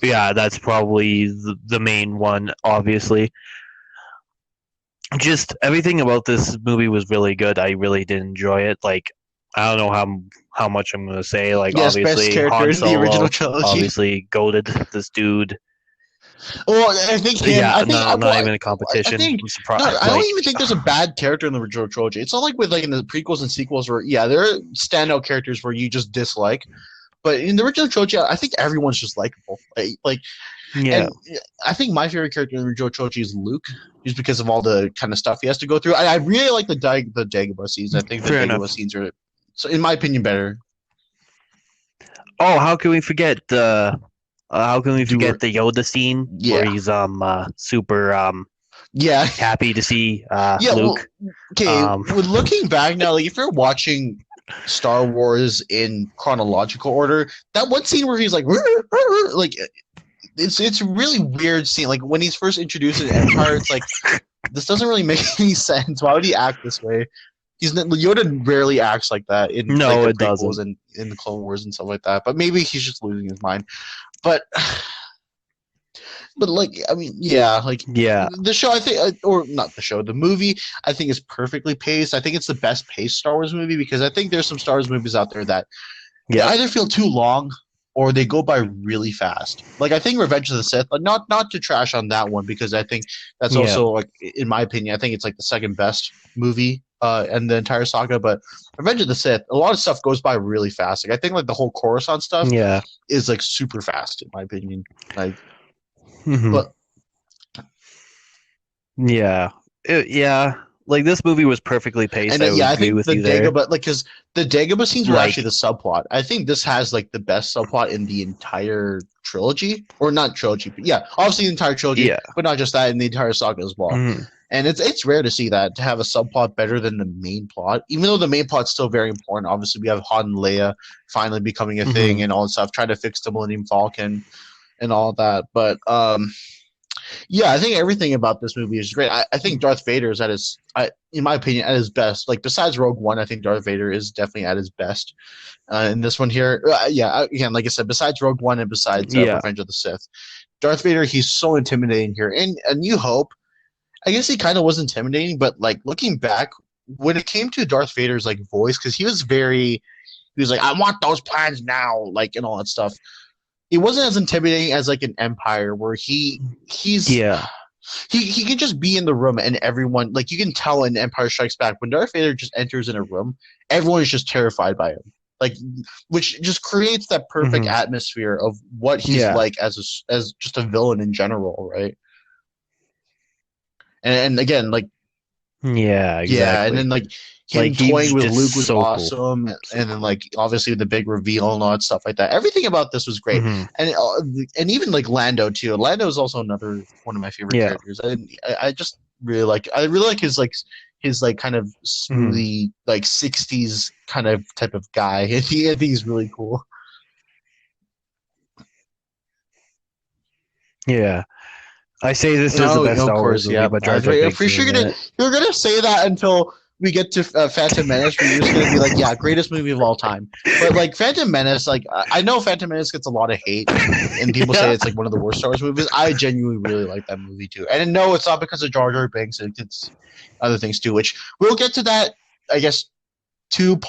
yeah, that's probably the main one. Obviously, just everything about this movie was really good. I really did enjoy it. Like, I don't know how much I'm gonna say. Like, Yes, best obviously character Han in the original Solo, trilogy. obviously goaded this dude. Well, I think him. Yeah, I think. no, not even a I competition. think. I'm No, surprised. I don't Like, even think there's a bad character in the original trilogy. It's not like with like in the prequels and sequels where yeah, there are standout characters where you just dislike. But in the original trilogy, I think everyone's just likable. yeah, And I think my favorite character in the original trilogy is Luke, just because of all the kind of stuff he has to go through. I really like the Dagobah scenes. I think the fair Dagobah enough. scenes are, so in my opinion, better. Oh, how can we forget the? How can we Do forget the Yoda scene where yeah, he's super yeah, happy to see yeah. Well, Luke? okay. Um, With looking back now, like if you're watching Star Wars in chronological order. That one scene where he's like, like it's a really weird scene. Like when he's first introduced in Empire, it's like this doesn't really make any sense. Why would he act this way? Yoda rarely acts like that in like No, the it prequels doesn't. and in the Clone Wars and stuff like that. But maybe he's just losing his mind. But like I mean, yeah, like Yeah, the show I think, or not the show, the movie I think is perfectly paced. I think it's the best paced Star Wars movie because I think there's some Star Wars movies out there that they yeah, either feel too long or they go by really fast. Like I think Revenge of the Sith, but not to trash on that one because I think that's yeah, also like in my opinion, I think it's like the second best movie in the entire saga. But Revenge of the Sith, a lot of stuff goes by really fast. Like I think like the whole Coruscant stuff yeah. is like super fast in my opinion. Like, Hmm. but Yeah, yeah. Like this movie was perfectly paced. and I would yeah, I agree think with the you there. Dagobah, like, because the Dagobah scenes were actually Like, the subplot. I think this has like the best subplot in the entire trilogy, or not trilogy, but yeah, obviously the entire trilogy, yeah, but not just that, in the entire saga as well. hmm, And it's rare to see that to have a subplot better than the main plot, even though the main plot's still very important. Obviously, we have Han and Leia finally becoming a thing hmm, and all that stuff, trying to fix the Millennium Falcon and all that. But yeah, I think everything about this movie is great. I think Darth Vader is at his, in my opinion, at his best. Like besides Rogue One, I think Darth Vader is definitely at his best in this one here. Yeah, again, like I said, besides Rogue One and besides yeah, Revenge of the Sith, Darth Vader, he's so intimidating here. And A New Hope, I guess he kind of was intimidating, but like looking back, when it came to Darth Vader's like voice, because he was like, I want those plans now, like and all that stuff. It wasn't as intimidating as like an Empire where he's yeah, he can just be in the room and everyone like you can tell in Empire Strikes Back when Darth Vader just enters in a room, everyone is just terrified by him. Like, which just creates that perfect hmm, atmosphere of what he's yeah, like as just a villain in general, right? And again, like yeah. yeah, and then Exactly. like him Like toying he's with just Luke was so cool. awesome, and then like obviously the big reveal and all that stuff like that. Everything about this was great, Hmm. and even like Lando too. Lando is also another one of my favorite Yeah, characters. I just really like his like kind of hmm, smoothie like '60s kind of type of guy. I think he's really cool. yeah. I say this is the No, best of Star Wars course, movie, yeah. but I Jar was Jar right. I'm Binks for sure isn't in it. you're gonna say that until we get to Phantom Menace, where you're just gonna be like, yeah, greatest movie of all time. But like Phantom Menace, like I know Phantom Menace gets a lot of hate, and people say Yeah, it's like one of the worst Star Wars movies. I genuinely really like that movie too, and no, it's not because of Jar Jar Binks. It's other things too, which we'll get to that. I guess two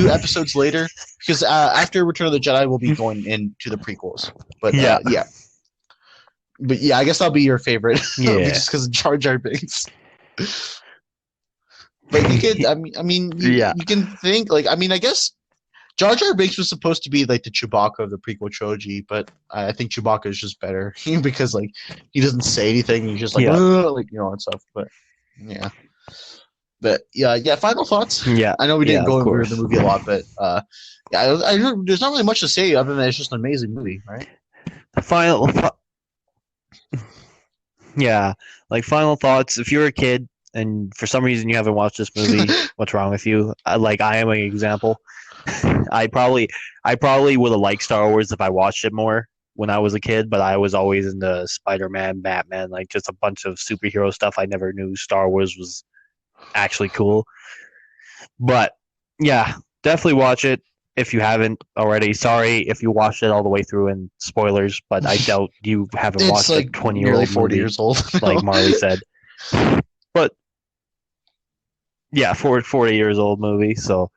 episodes later, because after Return of the Jedi, we'll be going into the prequels. But yeah, yeah, but yeah, I guess that'll be your favorite, yeah, just because of Jar Jar Binks. But you could, yeah, you can think like, I guess Jar Jar Binks was supposed to be like the Chewbacca of the prequel trilogy, but I think Chewbacca is just better because like he doesn't say anything, he's just like, yeah, "Ugh," like and stuff. Yeah, but yeah. Final thoughts. yeah, I know we yeah. didn't Of go over the course. movie a lot, but yeah, there's not really much to say other than it's just an amazing movie, right? Final, yeah. Like final thoughts. If you're a kid and for some reason you haven't watched this movie, what's wrong with you? Like I am an example. I probably, I probably would have liked Star Wars if I watched it more when I was a kid, but I was always into Spider-Man, Batman, like just a bunch of superhero stuff. I never knew Star Wars was actually cool. But yeah, definitely watch it if you haven't already. Sorry if you watched it all the way through and spoilers, but I doubt you haven't It's watched a like nearly 20-year-old 40 movie, years old like now. Marley said. But yeah, 40 years old movie. So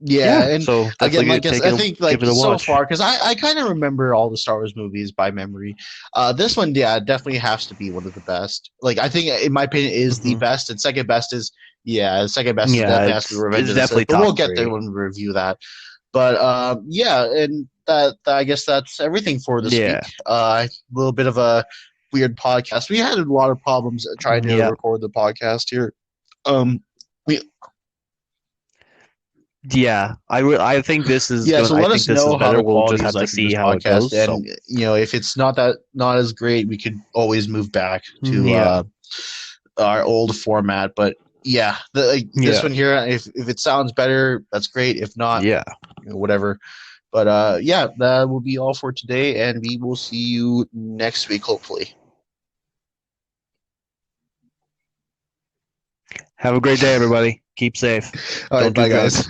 Yeah, yeah, and so again, definitely like I think give like it a so watch. far, because I kind of remember all the Star Wars movies by memory. This one, yeah, definitely has to be one of the best. Like I think, in my opinion, is the Hmm. best, and second best is yeah, second best is Yeah, definitely has to be Revenge it's of the Sith. definitely But top we'll get there three. when we review that. But yeah, and I guess that's everything for this week. Yeah, A little bit of a weird podcast. We had a lot of problems trying to yeah, record the podcast here. Um, we yeah. I think this is Yeah, going. so I let think us this is know how better. the We'll quality just is have to like in see this how it podcast, goes. and So if it's not as great, we could always move back to yeah, our old format. But yeah, this Yeah, one here. If it sounds better, that's great. If not, yeah. whatever. But yeah, that will be all for today, and we will see you next week, hopefully. Have a great day, everybody. Keep safe. All right, Don't do bye, guys. drugs.